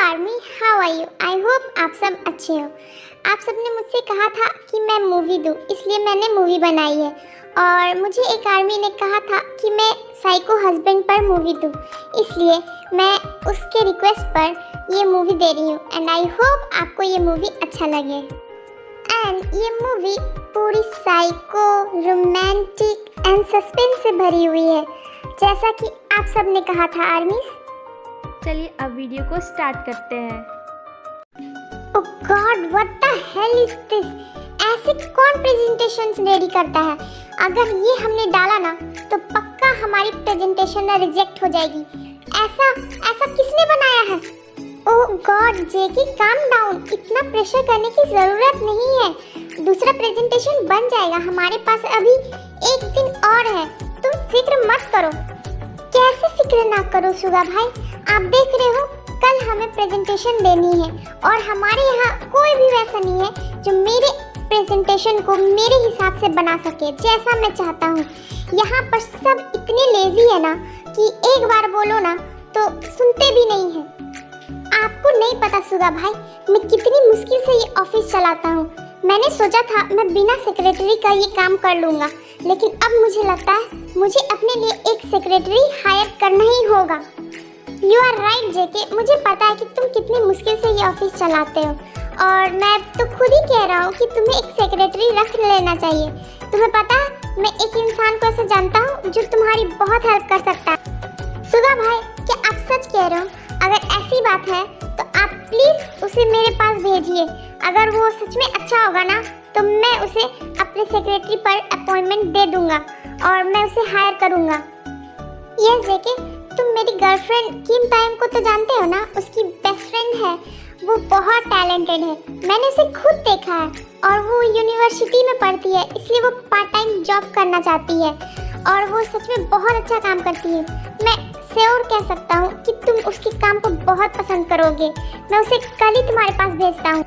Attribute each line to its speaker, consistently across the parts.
Speaker 1: Army, how are you? I hope आप सब अच्छे हो। आप सबने मुझसे कहा था कि मैं मूवी दूँ, इसलिए मैंने मूवी बनाई है। और मुझे एक आर्मी ने कहा था कि मैं साइको हस्बैंड पर मूवी दूँ, इसलिए मैं उसके रिक्वेस्ट पर ये मूवी दे रही हूँ। एंड आई होप आपको ये मूवी अच्छा लगे। एंड ये मूवी पूरी साइको, रोमांटिक एंड सस्पेंस से भरी हुई है, जैसा कि आप सब ने कहा था आर्मीज।
Speaker 2: चलिए अब वीडियो को स्टार्ट करते हैं।
Speaker 1: Oh god, what the hell is this? ऐसे कौन प्रेजेंटेशंस रेडी करता है? अगर ये हमने डाला ना तो पक्का हमारी प्रेजेंटेशन ना रिजेक्ट हो जाएगी। ऐसा किसने बनाया है? ओह गॉड जेकी, काम डाउन, इतना प्रेशर करने की जरूरत नहीं है। दूसरा प्रेजेंटेशन बन जाएगा, हमारे पास अभी एक दिन और है। तुम फिक्र मत करो। कैसे फिक्र ना करो सुगा भाई, आप देख रहे हो कल हमें प्रेजेंटेशन देनी है और हमारे यहाँ कोई भी वैसा नहीं है जो मेरे प्रेजेंटेशन को मेरे हिसाब से बना सके जैसा मैं चाहता हूँ। यहाँ पर सब इतने लेजी है ना कि एक बार बोलो ना तो सुनते भी नहीं है। आपको नहीं पता सुगा भाई, मैं कितनी मुश्किल से ये ऑफिस चलाता हूँ। मैंने सोचा था मैं बिना सेक्रेटरी का ये काम कर लूँगा, लेकिन अब मुझे लगता है मुझे अपने लिए एक सेक्रेटरी हायर करना ही होगा। यू आर राइट जेके, मुझे पता है कि तुम कितनी मुश्किल से ये ऑफिस चलाते हो और मैं तो खुद ही कह रहा हूँ कि तुम्हें एक सेक्रेटरी रख लेना चाहिए। तुम्हें पता है मैं एक इंसान को ऐसा जानता हूँ जो तुम्हारी बहुत हेल्प कर सकता है। सुगा भाई, क्या आप सच कह रहे हो? अगर ऐसी बात है तो आप प्लीज उसे मेरे पास भेजिए। अगर वो सच में अच्छा होगा ना तो मैं उसे अपने सेक्रेटरी पर अपॉइंटमेंट दे दूंगा और मैं उसे हायर करूंगा। यस जेके, तुम मेरी गर्लफ्रेंड किम तायम को तो जानते हो ना, उसकी बेस्ट फ्रेंड है। वो बहुत टैलेंटेड है, मैंने उसे खुद देखा है और वो यूनिवर्सिटी में पढ़ती है, इसलिए वो पार्ट टाइम जॉब करना चाहती है और वो सच में बहुत अच्छा काम करती है। मैं श्योर कह सकता हूँ कि तुम उसके काम को बहुत पसंद करोगे। मैं उसे कल ही तुम्हारे पास भेजता हूँ।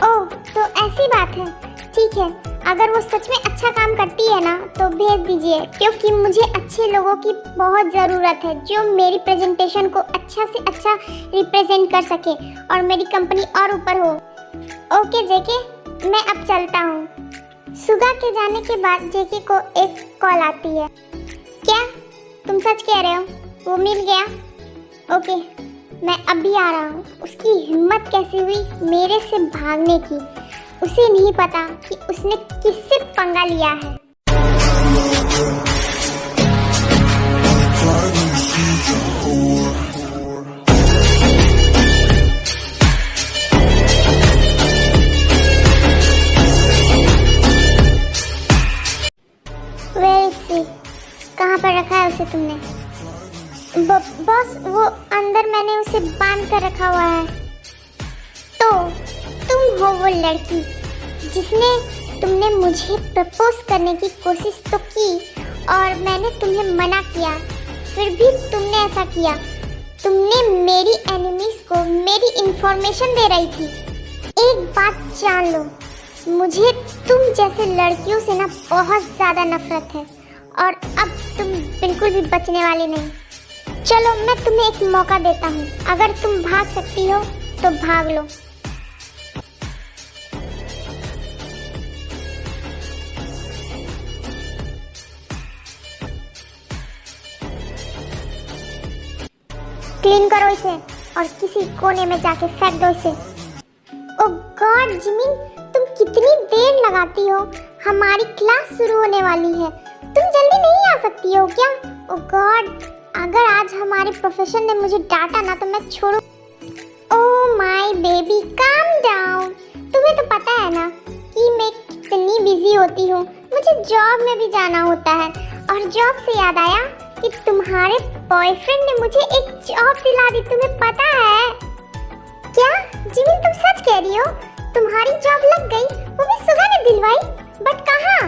Speaker 1: ओह, तो ऐसी बात है, ठीक है। अगर वो सच में अच्छा काम करती है ना तो भेज दीजिए, क्योंकि मुझे अच्छे लोगों की बहुत ज़रूरत है जो मेरी प्रेजेंटेशन को अच्छा से अच्छा रिप्रेजेंट कर सके और मेरी कंपनी और ऊपर हो। ओके जेके, मैं अब चलता हूँ। सुगा के जाने के बाद जेके को एक कॉल आती है। क्या तुम सच कह रहे हो? वो मिल गया? ओके, मैं अभी आ रहा हूँ। उसकी हिम्मत कैसी हुई मेरे से भागने की? उसे नहीं पता कि उसने किससे पंगा लिया है। कहाँ पर रखा है उसे तुमने? बॉस, वो अंदर मैंने उसे बांध कर रखा हुआ है। तो तुम हो वो लड़की जिसने तुमने मुझे प्रपोज करने की कोशिश तो की और मैंने तुम्हें मना किया, फिर भी तुमने ऐसा किया। तुमने मेरी एनिमीज को मेरी इंफॉर्मेशन दे रही थी। एक बात जान लो, मुझे तुम जैसे लड़कियों से ना बहुत ज़्यादा नफरत है और अब तुम बिल्कुल भी बचने वाली नहीं। चलो मैं तुम्हें एक मौका देता हूँ, अगर तुम भाग सकती हो तो भाग लो। क्लीन करो इसे और किसी कोने में जाके फेंक दो इसे। ओह गॉड जिमिन, तुम कितनी देर लगाती हो? हमारी क्लास शुरू होने वाली है, तुम जल्दी नहीं आ सकती हो क्या? ओह गॉड, अगर आज हमारे प्रोफेसर ने मुझे डांटा ना तो मैं छोड़ू। ओह माय बेबी, काम डाउन। तुम्हें तो पता है ना कि मैं कितनी बिजी होती हूँ, मुझे जॉब में भी जाना होता है। और जॉब से याद आया कि तुम्हारे बॉयफ्रेंड ने मुझे एक जॉब दिला दी, तुम्हें पता है? क्या जिमिन, तुम सच कह रही हो? तुम्हारी जॉब लग गई, वो भी सुगा ने दिलवाई? बट कहाँ?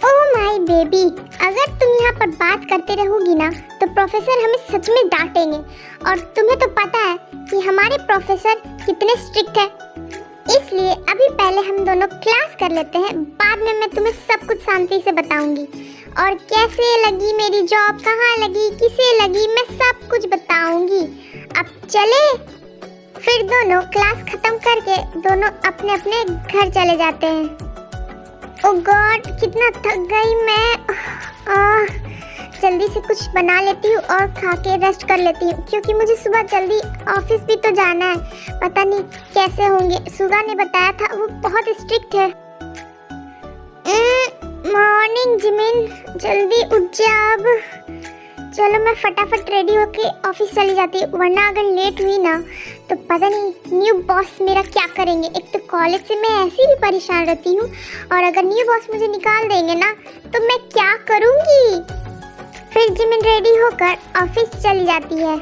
Speaker 1: ओह माय बेबी, अगर तुम यहाँ पर बात करते रहोगी ना तो प्रोफेसर हमें सच में डांटेंगे और तुम्हें तो पता है कि हमारे प्रोफेसर कितने स्ट्रिक्ट है। इसलिए अभी पहले हम दोनों क्लास कर लेते हैं, बाद में मैं तुम्हें सब कुछ शांति से बताऊंगी और कैसे लगी मेरी जॉब, कहाँ लगी, किसे लगी, मैं सब कुछ बताऊंगी। अब चले। फिर दोनों क्लास खत्म करके दोनों अपने अपने घर चले जाते हैं। ओह गॉड, कितना थक गई मैं। जल्दी से कुछ बना लेती हूँ और खा के रेस्ट कर लेती हूँ, क्योंकि मुझे सुबह जल्दी ऑफिस भी तो जाना है। पता नहीं कैसे होंगे, सुगा ने बताया था वो बहुत स्ट्रिक्ट है। मॉर्निंग जिमिन, जल्दी उठ जा अब। चलो मैं फटाफट रेडी होके ऑफिस चली जाती हूँ, वरना अगर लेट हुई ना तो पता नहीं न्यू बॉस मेरा क्या करेंगे। एक तो कॉलेज से मैं ऐसे भी परेशान रहती हूँ, और अगर न्यू बॉस मुझे निकाल देंगे ना तो मैं क्या करूँगी। फिर जिमिन रेडी होकर ऑफिस चली जाती है।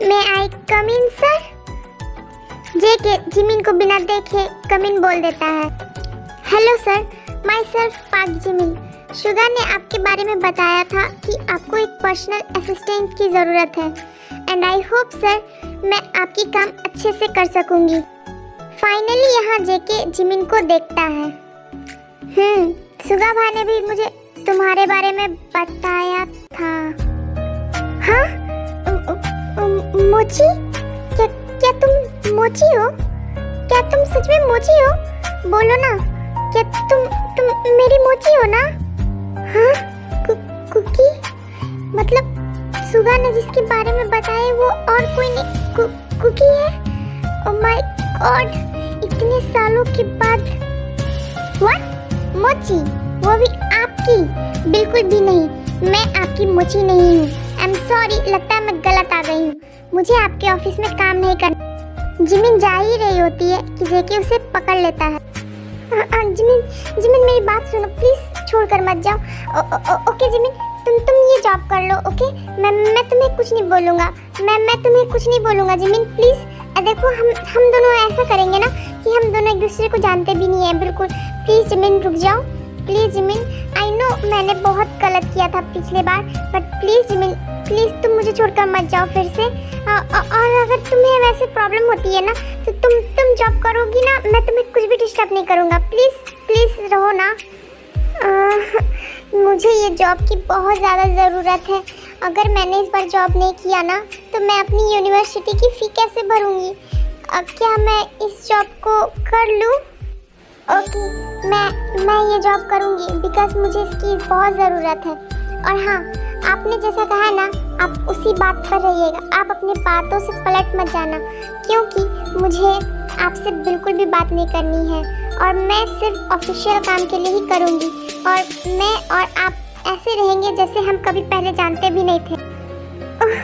Speaker 1: मैं आई कम इन सर। जेके जिमिन को बिना देखे कम इन बोल देता है। Hello sir, my self park Jimin. Suga ने आपके बारे में बताया था कि आपको एक पर्सनल असिस्टेंट की ज़रूरत है, एंड आई होप सर मैं आपकी काम अच्छे से कर सकूंगी। फाइनली यहाँ जेके जिमिन को देखता है। शुगा भाई ने भी मुझे तुम्हारे बारे में बताया था। हाँ, मोची? क्या तुम मोची हो? क्या तुम सच में मोची हो? बोलो ना, क्या तुम मेरी मोची हो ना? हाँ, कुकी? मतलब सुगा ने जिसके बारे में बताया वो और कोई नहीं, कुकी है? ओह माय गॉड, इतने सालों के बाद। व्हाट? मोची? वो भी आपकी? बिल्कुल भी नहीं, मैं आपकी मोची नहीं हूँ। आई एम सॉरी, लगता है मैं गलत आ गई हूँ। मुझे आपके ऑफिस में काम नहीं करना। जिमिन जा ही रही होती है कि जेके उसे पकड़ लेता है। जिमिन मेरी बात सुनो प्लीज, छोड़कर मत जाओ। ओके जिमिन, तुम ये जॉब कर लो। ओके, मैं तुम्हें कुछ नहीं बोलूँगा। मैं तुम्हें कुछ नहीं बोलूँगा जिमिन, प्लीज। देखो हम दोनों ऐसा करेंगे ना कि हम दोनों एक दूसरे को जानते भी नहीं है बिल्कुल। प्लीज जिमिन रुक जाओ, प्लीज जिमिन। आई नो मैंने बहुत गलत किया था पिछले बार, बट प्लीज जिमिन, प्लीज तुम मुझे छोड़कर मत जाओ फिर से। और अगर तुम्हें वैसे प्रॉब्लम होती है ना तो तुम जॉब करोगी ना, मैं तुम्हें कुछ भी डिस्टर्ब नहीं करूँगा। प्लीज रहो ना। मुझे ये जॉब की बहुत ज़्यादा ज़रूरत है। अगर मैंने इस बार जॉब नहीं किया ना तो मैं अपनी यूनिवर्सिटी की फ़ी कैसे भरूँगी। क्या मैं इस जॉब को कर लूँ? ओके, मैं ये जॉब करूँगी बिकॉज मुझे इसकी बहुत ज़रूरत है। और हाँ, आपने जैसा कहा ना, आप उसी बात पर रहिएगा। आप अपनी बातों से पलट मत जाना, क्योंकि मुझे आपसे बिल्कुल भी बात नहीं करनी है और मैं सिर्फ ऑफिशियल काम के लिए ही करूँगी। और मैं और आप ऐसे रहेंगे जैसे हम कभी पहले जानते भी नहीं थे। ओह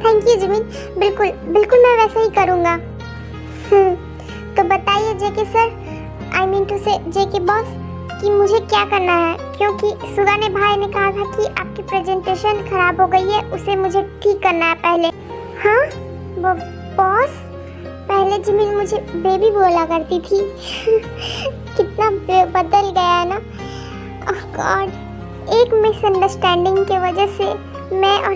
Speaker 1: थैंक यू जिमिन, बिल्कुल मैं वैसा ही करूँगा। तो बताइए जेके सर, आई मीन टू से जेके बॉस, कि मुझे क्या करना है, क्योंकि सुगा ने भाई ने कहा था कि आपकी प्रेजेंटेशन खराब हो गई है, उसे मुझे ठीक करना है पहले। हाँ बॉस, पहले जिमिन मुझे बेबी बोला करती थी। कितना बदल गया है ना। ओह गॉड, एक मिसअंडरस्टैंडिंग की वजह से मैं और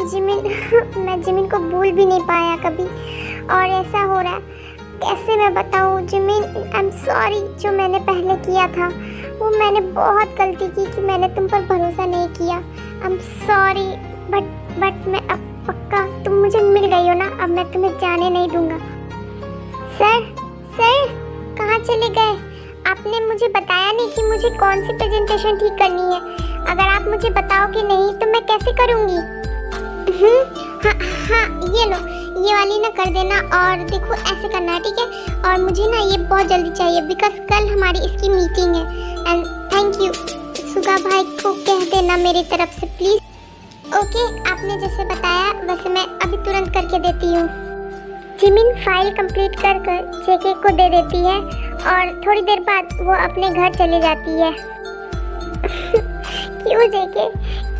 Speaker 1: मैं जिमिन को भूल भी नहीं पाया कभी, और ऐसा हो रहा है। कैसे मैं बताऊँ जिमिन, आई एम सॉरी। जो मैंने पहले किया था वो मैंने बहुत गलती की कि मैंने तुम पर भरोसा नहीं किया। आई एम सॉरी, बट मैं अब पक्का, तुम मुझे मिल गई हो ना, अब मैं तुम्हें जाने नहीं दूंगा। सर कहाँ चले गए? आपने मुझे बताया नहीं कि मुझे कौन सी प्रेजेंटेशन ठीक करनी है। अगर आप मुझे बताओगे नहीं तो मैं कैसे करूँगी? हाँ ये लो, ये वाली ना कर देना, और देखो ऐसे करना है, ठीक है? और मुझे ना ये बहुत जल्दी चाहिए बिकॉज कल हमारी इसकी मीटिंग है। एंड थैंक यू, सुगा भाई को कह देना मेरी तरफ से प्लीज़। ओके, आपने जैसे बताया वैसे मैं अभी तुरंत करके देती हूँ। जिमिन फाइल कंप्लीट कर जेके को दे देती है और थोड़ी देर बाद वो अपने घर चली जाती है। क्यों जेके,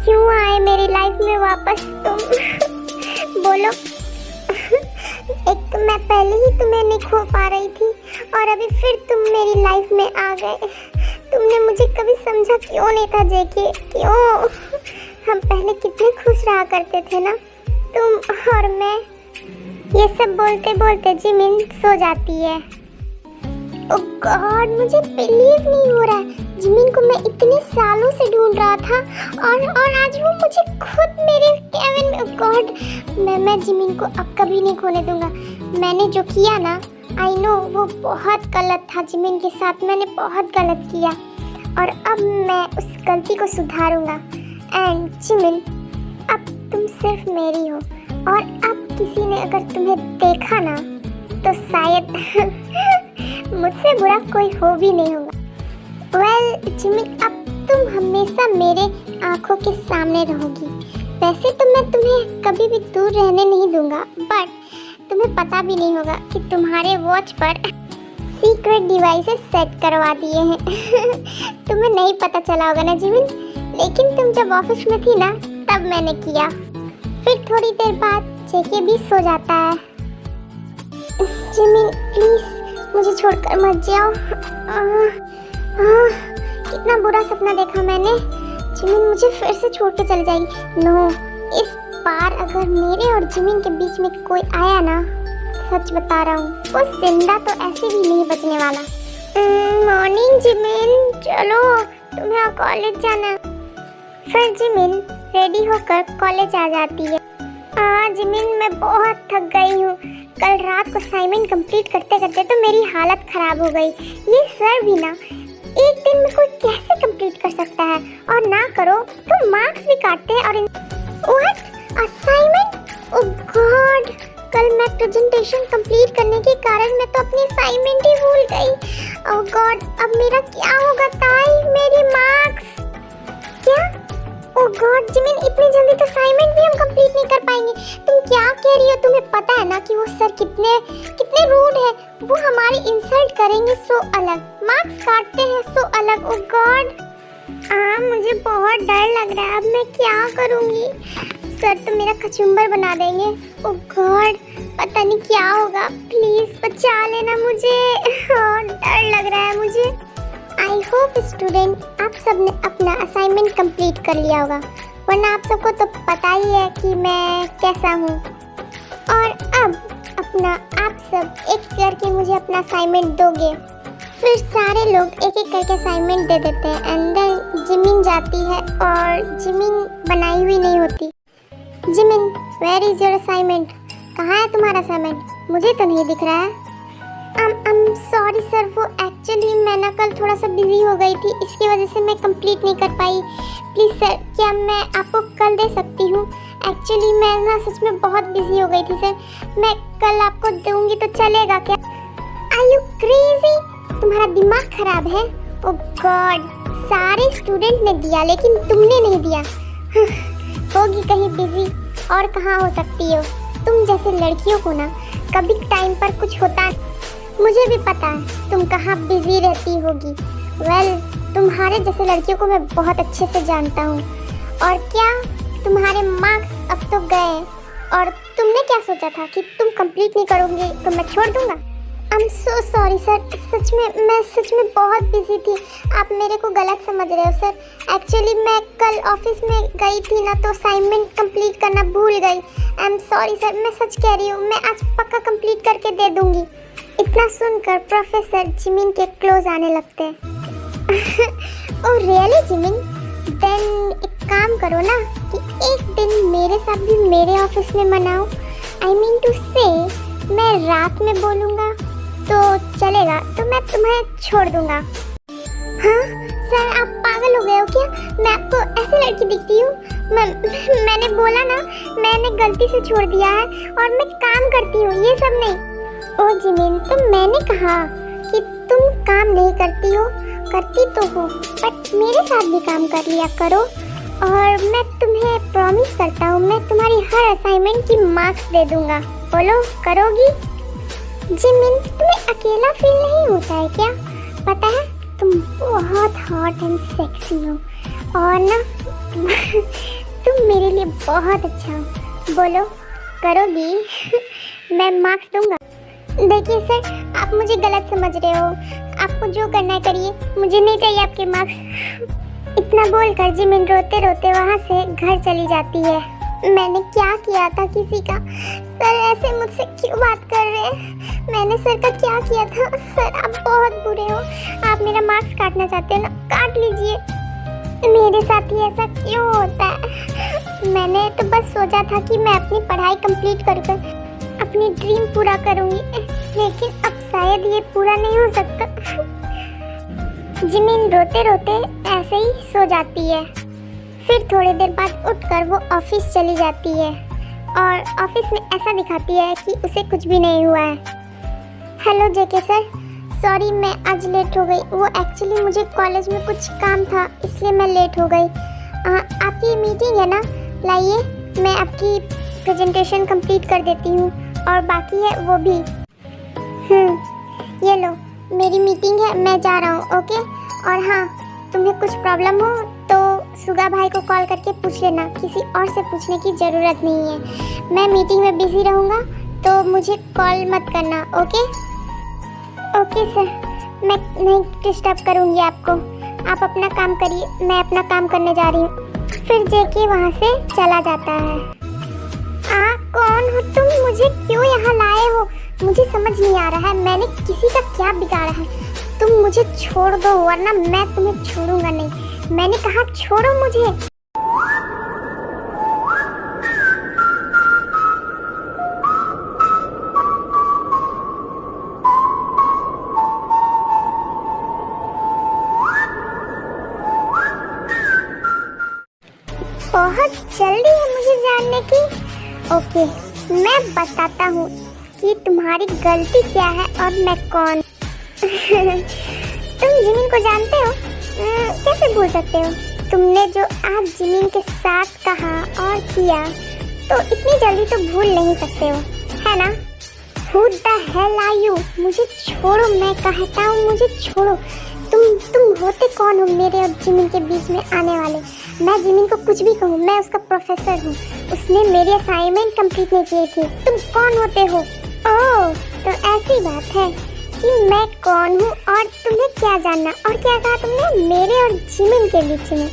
Speaker 1: क्यों आए मेरी लाइफ में वापस तुम? बोलो। एक तो मैं पहले ही तुम्हें नहीं खो पा रही थी और अभी फिर तुम मेरी लाइफ में आ गए। तुमने मुझे कभी समझा क्यों नहीं था जेके, क्यों? हम पहले कितने खुश रहा करते थे ना, तुम और मैं। ये सब बोलते बोलते जिमिन सो जाती है। ओह गॉड, मुझे बिलीव नहीं हो रहा है, जिमिन को मैं इतने सालों से ढूंढ रहा था और आज वो मुझे खुद मेरे केबिन में। ओह गॉड, मैं जिमिन को अब कभी नहीं खोने दूंगा। मैंने जो किया ना, आई नो वो बहुत गलत था जिमिन के साथ, मैंने बहुत गलत किया और अब मैं उस गलती को सुधारूंगा। एंड जिमिन, अब तुम सिर्फ मेरी हो और अब किसी ने अगर तुम्हें देखा ना तो शायद मुझसे बुरा कोई हो भी नहीं होगा। वेल जिमिन, अब तुम हमेशा मेरे आंखों के सामने रहोगी। वैसे तो मैं तुम्हें कभी भी दूर रहने नहीं दूंगा, बट तुम्हें पता भी नहीं होगा कि तुम्हारे वॉच पर सीक्रेट डिवाइसेस सेट करवा दिए हैं। तुम्हें नहीं पता चला होगा ना जिमिन, लेकिन तुम जब ऑफिस में थी ना तब मैंने किया। फिर थोड़ी देर बाद जेके भी सो जाता है। जिमिन प्लीज मुझे छोड़कर मत जाओ। कितना बुरा सपना देखा मैंने। जिमिन मुझे फिर से छोड़ के चली जाएगी। नो, इस बार अगर मेरे और जिमिन के बीच में कोई आया ना, सच बता रहा हूँ, वो जिंदा तो ऐसे भी नहीं बचने वाला। मॉर्निंग जिमिन, चलो तुम्हें कॉलेज जाना। फिर जिमिन रेडी होकर कॉलेज आ जाती है। जिमिन मैं बहुत थक गई हूँ। कल रात को असाइनमेंट कंप्लीट करते करते तो मेरी हालत खराब हो गई। ये सर भी ना, एक दिन में कोई कैसे कंप्लीट कर सकता है, और ना करो तो मार्क्स भी काटते हैं। और व्हाट, असाइनमेंट? ओह गॉड, कल मैं प्रेजेंटेशन कंप्लीट करने के कारण मैं तो अपनी असाइनमेंट ही भूल गई। ओह गॉड, अब मेरा क्या होगा ताई, मेरी मार्क्स? क्या? ओह गॉड जिमिन, इतनी जल्दी तो असाइनमेंट भी हम कंप्लीट नहीं कर पाएंगे। तुम क्या कह रही हो? तुम्हें पता है ना कि वो सर कितने रूड है। वो हमारी इंसल्ट करेंगे सो अलग, मार्क्स काटते हैं सो अलग। ओह गॉड, मुझे बहुत डर लग रहा है। अब मैं क्या करूँगी? सर तो मेरा कचुम्बर बना देंगे। ओह गॉड, पता नहीं क्या होगा। प्लीज बचा लेना मुझे। डर लग रहा है मुझे। आई होप स्टूडेंट आप सबने अपना असाइनमेंट कंप्लीट कर लिया होगा, वरना आप सबको तो पता ही है कि मैं कैसा हूँ। और अब अपना आप सब एक करके मुझे अपना असाइनमेंट दोगे। फिर सारे लोग एक एक करके असाइनमेंट दे देते हैं। एंड देन जिमिन जाती है और जिमिन बनाई हुई नहीं होती। Jimin, where is your assignment? कहाँ है तुम्हारा असाइनमेंट? मुझे तो नहीं दिख रहा है। सॉरी सर, वो एक्चुअली मैं ना कल थोड़ा सा बिजी हो गई थी, इसकी वजह से मैं कंप्लीट नहीं कर पाई। प्लीज़ सर, क्या मैं आपको कल दे सकती हूँ? एक्चुअली मैं ना सच में बहुत बिजी हो गई थी सर, मैं कल आपको दूँगी तो चलेगा क्या? Are you crazy? तुम्हारा दिमाग खराब है? ओह गॉड, सारे स्टूडेंट ने दिया लेकिन तुमने नहीं दिया। होगी कहीं बिजी, और कहाँ हो सकती हो? तुम जैसे लड़कियों को ना कभी टाइम पर कुछ होता, मुझे भी पता है तुम कहाँ बिजी रहती होगी। वेल, तुम्हारे जैसे लड़कियों को मैं बहुत अच्छे से जानता हूँ। और क्या, तुम्हारे मार्क्स अब तो गए, और तुमने क्या सोचा था कि तुम कंप्लीट नहीं करोगे तो मैं छोड़ दूँगा? I am so sorry sir, मैं सच में बहुत बिजी थी, आप मेरे को गलत समझ रहे हो सर। एक्चुअली मैं कल ऑफिस में गई थी ना तो असाइनमेंट कंप्लीट करना भूल गई। आई एम सॉरी सर, मैं सच कह रही हूँ, मैं आज पक्का कंप्लीट करके दे दूँगी। इतना सुनकर प्रोफेसर जिमिन के क्लोज आने लगते हैं। Oh really Jimin? देन एक काम करो ना कि एक दिन मेरे साथ भी मेरे ऑफिस में मनाओ। आई मीन टू से, मैं रात में बोलूँगा तो चलेगा, तो मैं तुम्हें छोड़ दूँगा। हाँ सर, आप पागल हो गए हो क्या? मैं आपको ऐसी लड़की दिखती हूँ? मैंने बोला ना, मैंने गलती से छोड़ दिया है और मैं काम करती हूँ, ये सब नहीं। ओ जिमिन, तो मैंने कहा कि तुम काम नहीं करती हो, करती तो हो, बट मेरे साथ भी काम कर लिया करो। और मैं तुम्हें प्रॉमिस करता हूँ, मैं तुम्हारी हर असाइनमेंट की मार्क्स दे दूँगा। बोलो, करोगी? जिमिन, तुम्हें अकेला फील नहीं होता है क्या? पता है तुम बहुत हॉट एंड सेक्सी हो, और ना तुम मेरे लिए बहुत अच्छा हो। बोलो, करोगी? मैं मार्क्स दूँगा। देखिए सर, आप मुझे गलत समझ रहे हो, आपको जो करना है करिए, मुझे नहीं चाहिए आपके मार्क्स। इतना बोलकर जिमिन रोते रोते वहाँ से घर चली जाती है। मैंने क्या किया था किसी का? सर ऐसे मुझसे क्यों बात कर रहे हैं? मैंने सर का क्या किया था? सर आप बहुत बुरे हो, आप मेरा मार्क्स काटना चाहते हो ना, काट लीजिए। मेरे साथ ही ऐसा क्यों होता है? मैंने तो बस सोचा था कि मैं अपनी पढ़ाई कंप्लीट कर अपनी ड्रीम पूरा करूंगी, लेकिन अब शायद ये पूरा नहीं हो सकता। जिमिन रोते रोते ऐसे ही सो जाती है। फिर थोड़ी देर बाद उठकर वो ऑफिस चली जाती है और ऑफिस में ऐसा दिखाती है कि उसे कुछ भी नहीं हुआ है। हेलो जेके सर, सॉरी मैं आज लेट हो गई। वो एक्चुअली मुझे कॉलेज में कुछ काम था, इसलिए मैं लेट हो गई। आपकी मीटिंग है ना, लाइए मैं आपकी प्रेजेंटेशन कंप्लीट कर देती हूँ और बाकी है वो भी। ये लो मेरी मीटिंग है, मैं जा रहा हूँ। ओके, और हाँ तुम्हें कुछ प्रॉब्लम हो तो सुगा भाई को कॉल करके पूछ लेना, किसी और से पूछने की ज़रूरत नहीं है। मैं मीटिंग में बिजी रहूँगा तो मुझे कॉल मत करना। ओके ओके सर, मैं नहीं डिस्टर्ब करूँगी आपको, आप अपना काम करिए, मैं अपना काम करने जा रही हूँ। फिर जेके वहाँ से चला जाता है। कौन हो तुम, मुझे क्यों यहाँ लाए हो? मुझे समझ नहीं आ रहा है मैंने किसी का क्या बिगाड़ा है। तुम मुझे छोड़ दो वरना मैं तुम्हें छोड़ूंगा नहीं। मैंने कहा छोड़ो मुझे। बहुत जल्दी है मुझे जानने की। ओके, मैं बताता हूँ कि तुम्हारी गलती क्या है और मैं कौन। तुम जिमिन को जानते हो? कैसे भूल सकते हो? तुमने जो आज जिमिन के साथ कहा और किया तो इतनी जल्दी तो भूल नहीं सकते हो, है ना? Who the hell are you? मुझे छोड़ो, मैं कहता हूँ मुझे छोड़ो। तुम होते कौन हो मेरे और जिमिन के बीच में आने वाले? मैं जिमिन को कुछ भी कहूँ, मैं उसका प्रोफेसर हूँ, उसने मेरी असाइनमेंट कंप्लीट नहीं की थी। तुम कौन होते हो? ओह, तो ऐसी बात है कि मैं कौन हूँ और तुम्हें क्या जानना। और क्या कहा तुमने? मेरे और जिमिन के बीच में।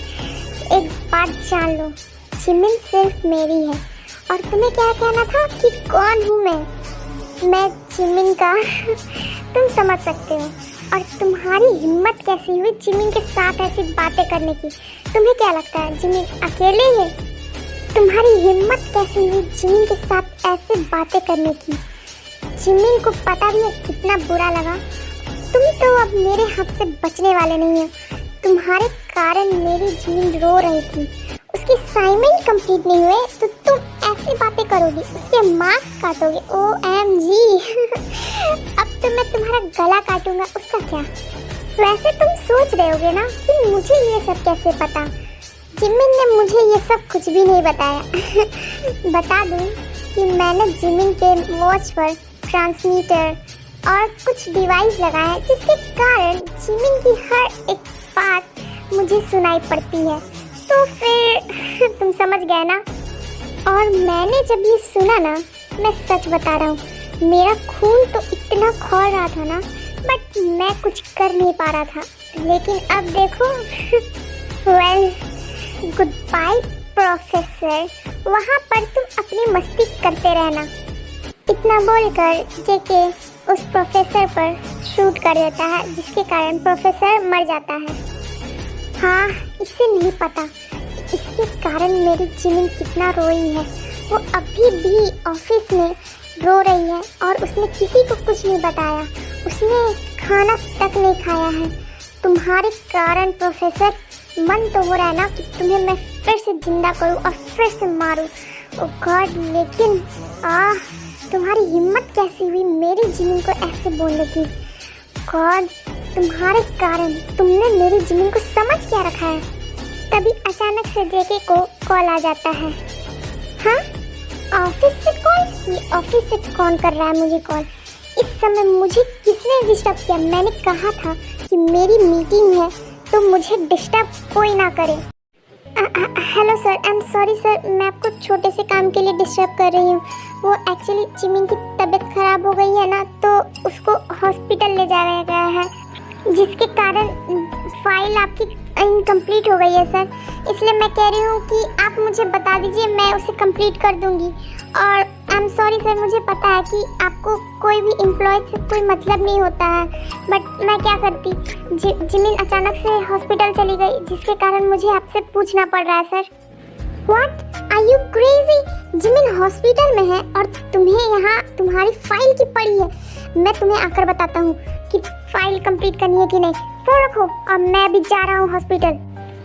Speaker 1: एक बात जान लो, जिमिन सिर्फ मेरी है। और तुम्हें क्या कहना था कि कौन हूँ मैं जिमिन का तुम समझ सकते हो। और तुम्हारी हिम्मत कैसी हुई जिमिन के साथ ऐसी बातें करने की? तुम्हें क्या लगता है जिमिन अकेले है? तुम्हारी हिम्मत कैसी हुई जिमिन के साथ ऐसे बातें करने की? जिमिन को पता भी है कितना बुरा लगा। तुम तो अब मेरे हाथ से बचने वाले नहीं हो। तुम्हारे कारण मेरी जिमिन रो रही थी, उसकी असाइनमेंट कंप्लीट नहीं हुए तो तुम ऐसी बातें करोगी, उसके मार्क्स काटोगे। OMG अब तो मैं तुम्हारा गला काटूंगा, उसका क्या? वैसे तुम सोच रहे होगे ना कि मुझे ये सब कैसे पता। जिमिन ने मुझे ये सब कुछ भी नहीं बताया। बता दूं कि मैंने जिमिन के वॉच पर ट्रांसमीटर और कुछ डिवाइस लगाए हैं जिसके कारण जिमिन की हर एक बात मुझे सुनाई पड़ती है। तो फिर तुम समझ गए ना। और मैंने जब ये सुना ना, मैं सच बता रहा हूँ, मेरा खून तो इतना खौल रहा था ना, बट मैं कुछ कर नहीं पा रहा था। लेकिन अब देखो वेल, गुड बाय प्रोफेसर। वहाँ पर तुम अपनी मस्ती करते रहना। इतना बोलकर जेके उस प्रोफेसर पर शूट कर देता है, जिसके कारण प्रोफेसर मर जाता है। हाँ, इसे नहीं पता इसके कारण मेरी जिमिन कितना रोई है। वो अभी भी ऑफिस में रो रही है और उसने किसी को कुछ नहीं बताया, उसने खाना तक नहीं खाया है। तुम्हारे कारण प्रोफेसर, मन तो हो रहा है ना कि तुम्हें मैं फिर से जिंदा करूं और फिर से मारूं। ओ गॉड, लेकिन तुम्हारी हिम्मत कैसी हुई मेरी जिमिन को ऐसे बोलने की? गॉड, तुम्हारे कारण तुमने मेरी जिमिन को समझ क्या रखा है। तभी अचानक से जेके को कॉल आ जाता है। हाँ, ऑफिस से कॉल? ये ऑफिस से कौन कर रहा है मुझे कॉल? इस समय मुझे किसने डिस्टर्ब किया? मैंने कहा था कि मेरी मीटिंग है तो मुझे डिस्टर्ब कोई ना करे। Hello sir, I am sorry sir, मैं आपको छोटे से काम के लिए डिस्टर्ब कर रही हूँ। वो एक्चुअली जिमिन की तबीयत खराब हो गई है ना, तो उसको हॉस्पिटल ले जाया गया है, जिसके कारण फाइल आपकी इनकम्प्लीट हो गई है सर। इसलिए मैं कह रही हूँ कि आप मुझे बता दीजिए, मैं उसे कंप्लीट कर दूँगी। और आई एम सॉरी सर, मुझे पता है कि आपको कोई भी एम्प्लॉय से कोई मतलब नहीं होता है, बट मैं क्या करती, जिमिन अचानक से हॉस्पिटल चली गई, जिसके कारण मुझे आपसे पूछना पड़ रहा है sir. What, are you crazy? Jimin hospital में है और तुम्हें यहाँ तुम्हारी फाइल की पड़ी है। मैं तुम्हें आकर बताता हूँ कि फाइल कंप्लीट करनी है कि नहीं। फोन रखो और मैं भी जा रहा हूँ हॉस्पिटल।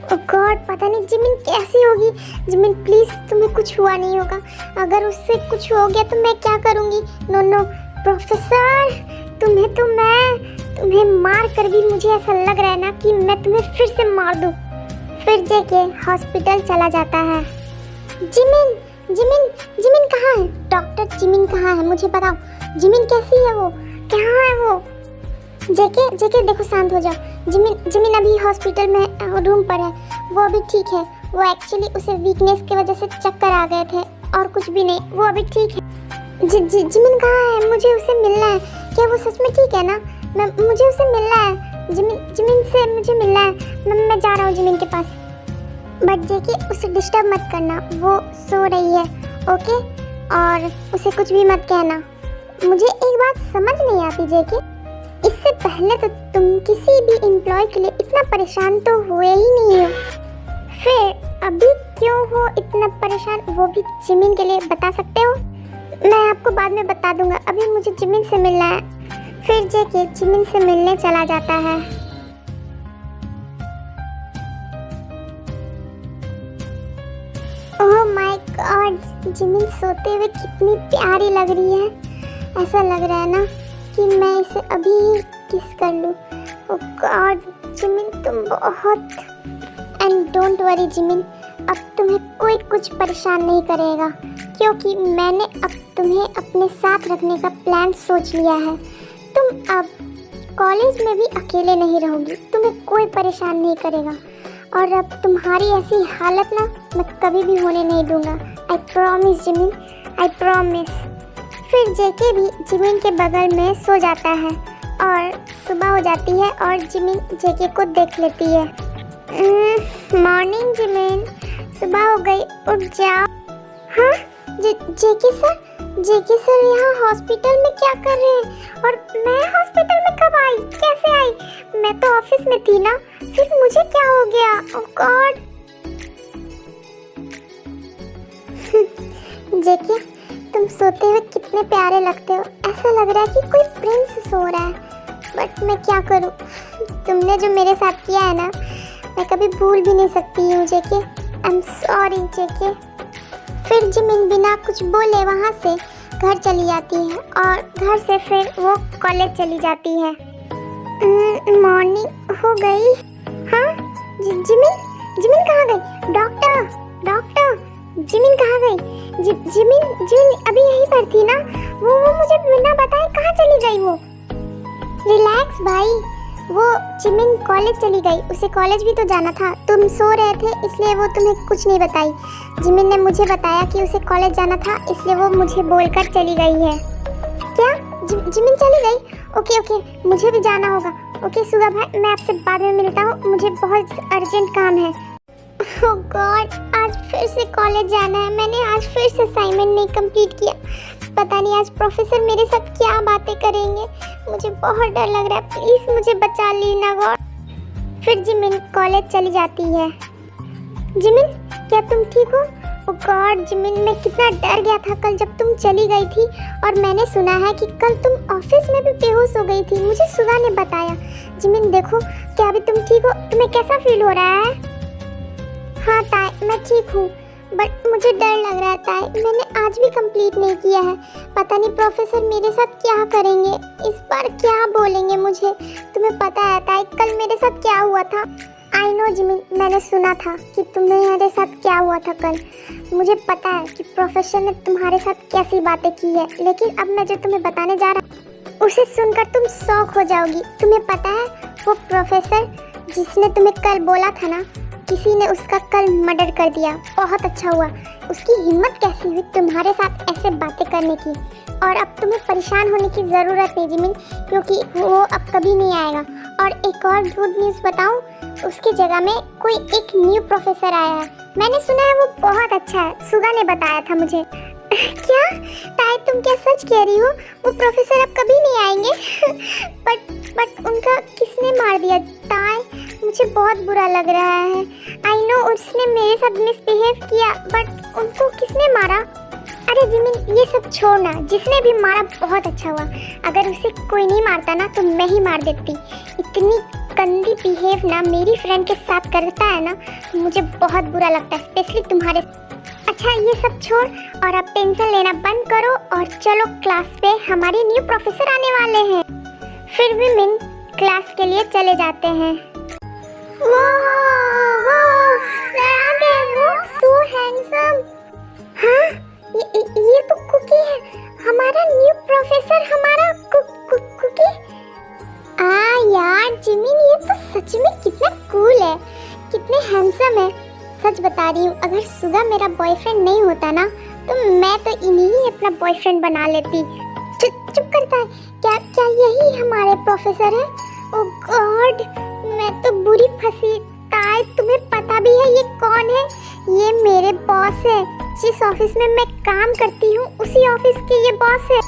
Speaker 1: ओह गॉड, पता नहीं जिमिन कैसी होगी। जिमिन प्लीज, तुम्हें कुछ हुआ नहीं होगा। अगर उससे कुछ हो गया तो मैं क्या करूँगी। नो नो प्रोफेसर, तुम्हें मार कर भी मुझे ऐसा लग रहा है ना कि मैं तुम्हें फिर से मार दूँ। फिर जेके हॉस्पिटल चला जाता है। जिमिन जिमिन जिमिन कहाँ है? डॉक्टर जिमिन कहाँ है, मुझे बताओ। जिमिन कैसी है, वो कहाँ है वो? जेके देखो, शांत हो जाओ। जिमिन अभी हॉस्पिटल में रूम पर है। वो अभी ठीक है। वो एक्चुअली उसे वीकनेस की वजह से चक्कर आ गए थे और कुछ भी नहीं। वो अभी ठीक है। जिमिन कहाँ है? मुझे उसे मिलना है। क्या वो सच में ठीक है ना? मुझे उसे मिलना है। जिमिन से मुझे मिलना है। मैं जा रहा हूँ जिमिन के पास। बट जेके उसे डिस्टर्ब मत करना, वो सो रही है, ओके? और उसे कुछ भी मत कहना। मुझे एक बात समझ नहीं आती जेके, इससे पहले तो तुम किसी भी एम्प्लॉय के लिए इतना परेशान तो हुए ही नहीं हो, फिर अभी क्यों हो इतना परेशान, वो भी जिमिन के लिए? बता सकते हो? मैं आपको बाद में बता दूंगा, अभी मुझे जिमिन से मिलना है। फिर जेके जिमिन से मिलने चला जाता है। ओह माय गॉड, जिमिन सोते हुए कितनी प्यारी लग रही है। ऐसा लग रहा है ना कि मैं इसे अभी ही किस कर लूँ। ओह गॉड जिमिन, तुम बहुत। एंड डोंट वरी जिमिन, अब तुम्हें कोई कुछ परेशान नहीं करेगा, क्योंकि मैंने अब तुम्हें अपने साथ रखने का प्लान सोच लिया है। तुम अब कॉलेज में भी अकेले नहीं रहोगी, तुम्हें कोई परेशान नहीं करेगा। और अब तुम्हारी ऐसी हालत ना मैं कभी भी होने नहीं दूंगा। I promise Jimin, I promise. फिर जेके भी जिमिन के बगल में सो जाता है और सुबह हो जाती है और जिमिन जेके को देख लेती है। मॉर्निंग जिमिन, सुबह हो गई, उठ जाओ। हाँ जेके सर यहाँ हॉस्पिटल में क्या कर रहे हैं? और मैं हॉस्पिटल में कब आई, कैसे आई? मैं तो ऑफिस में थी ना, फिर मुझे क्या हो गया? ओह गॉड। जेके, तुम सोते हुए कितने प्यारे लगते हो। ऐसा लग रहा है कि कोई प्रिंस सो रहा है। बट मैं क्या करूं, तुमने जो मेरे साथ किया है ना, मैं कभी भूल भी नहीं सकती हूँ जेके। आई एम सॉरी जेके। फिर जिमिन बिना कुछ बोले वहाँ से घर चली जाती है और घर से फिर वो कॉलेज चली जाती है। मॉर्निंग हो गई। हाँ जिमिन कहाँ गई? डॉक्टर जिमिन कहाँ गई? जिमिन अभी यहीं पर थी ना। वो मुझे बिना बताए कहाँ चली गई? वो रिलैक्स भाई, वो जिमिन कॉलेज चली गई, उसे कॉलेज भी तो जाना था। तुम सो रहे थे इसलिए वो तुम्हें कुछ नहीं बताई। जिमिन ने मुझे बताया कि उसे कॉलेज जाना था, इसलिए वो मुझे बोलकर चली गई है। क्या जिमिन चली गई? ओके मुझे भी जाना होगा। ओके सुगा भाई, मैं आपसे बाद में मिलता हूँ, मुझे बहुत अर्जेंट काम है। ओह गॉड, आज फिर से कॉलेज जाना है। मैंने आज फिर से असाइनमेंट नहीं कंप्लीट किया। पता नहीं आज प्रोफेसर मेरे साथ क्या बातें करेंगे। मुझे बहुत डर लग रहा है, प्लीज मुझे बचा लीना गॉड। फिर जिमिन कॉलेज चली जाती है। जिमिन, क्या तुम ठीक हो? ओह गॉड जिमिन, मैं कितना डर गया था कल जब तुम चली गई थी। और मैंने सुना है कि कल तुम ऑफिस में भी बेहोश हो गई थी, मुझे सुगा ने बताया। जिमिन देखो, क्या अभी तुम ठीक हो? तुम्हें कैसा फील हो रहा है? हाँ ताई, मैं ठीक हूँ, बट मुझे डर लग रहा है ताई। मैंने आज भी कंप्लीट नहीं किया है। पता नहीं प्रोफेसर मेरे साथ क्या करेंगे, इस बार क्या बोलेंगे मुझे। तुम्हें पता है ताई कल मेरे साथ क्या हुआ था? आई नो जिमिन, मैंने सुना था कि तुम्हारे साथ क्या हुआ था कल। मुझे पता है कि प्रोफेसर ने तुम्हारे साथ कैसी बातें की है, लेकिन अब मैं जो तुम्हें बताने जा रहा हूँ उसे सुनकर तुम शॉक हो जाओगी। तुम्हें पता है वो प्रोफेसर जिसने तुम्हें कल बोला था ना, किसी ने उसका कल मर्डर कर दिया। बहुत अच्छा हुआ। उसकी हिम्मत कैसी हुई तुम्हारे साथ ऐसे बातें करने की। और अब तुम्हें परेशान होने की ज़रूरत नहीं जिमिन, क्योंकि वो अब कभी नहीं आएगा। और एक और गुड न्यूज़ बताऊं, उसकी जगह में कोई एक न्यू प्रोफेसर आया है। मैंने सुना है वो बहुत अच्छा है, सुगा ने बताया था मुझे। क्या ताई, तुम क्या सच कह रही हो? वो प्रोफेसर अब कभी नहीं आएंगे? बट उनका किसने मार दिया ताई? मुझे बहुत बुरा लग रहा है। आई नो उसने मेरे साथ मिसबिहेव किया, बट उनको किसने मारा? अरे जिमिन ये सब छोड़ना, जिसने भी मारा बहुत अच्छा हुआ। अगर उसे कोई नहीं मारता ना तो मैं ही मार देती। इतनी गंदी बिहेव ना मेरी फ्रेंड के साथ करता है ना, मुझे बहुत बुरा लगता है, स्पेशली तुम्हारे। अच्छा ये सब छोड़ और अब टेंशन लेना बंद करो और चलो क्लास पे, हमारे न्यू प्रोफेसर आने वाले हैं। फिर भी मिन क्लास के लिए चले जाते हैं। सो हैंडसम। हाँ ये तो कुकी है, हमारा न्यू प्रोफेसर, हमारा कुकी। यार जिमिन ये तो सच में कितना कूल है, कितने हैंडसम है। सच बता रही हूँ, अगर सुगा मेरा बॉयफ्रेंड नहीं होता ना तो मैं तो इन्हीं ही अपना बॉयफ्रेंड बना लेती। चुप करता है, क्या यही हमारे प्रोफेसर है? ओह गॉड, मैं तो बुरी फंसी। ताई तुम्हें पता भी है ये कौन है? ये मेरे बॉस है, जिस ऑफिस में मैं काम करती हूँ उसी ऑफिस के ये बॉस है।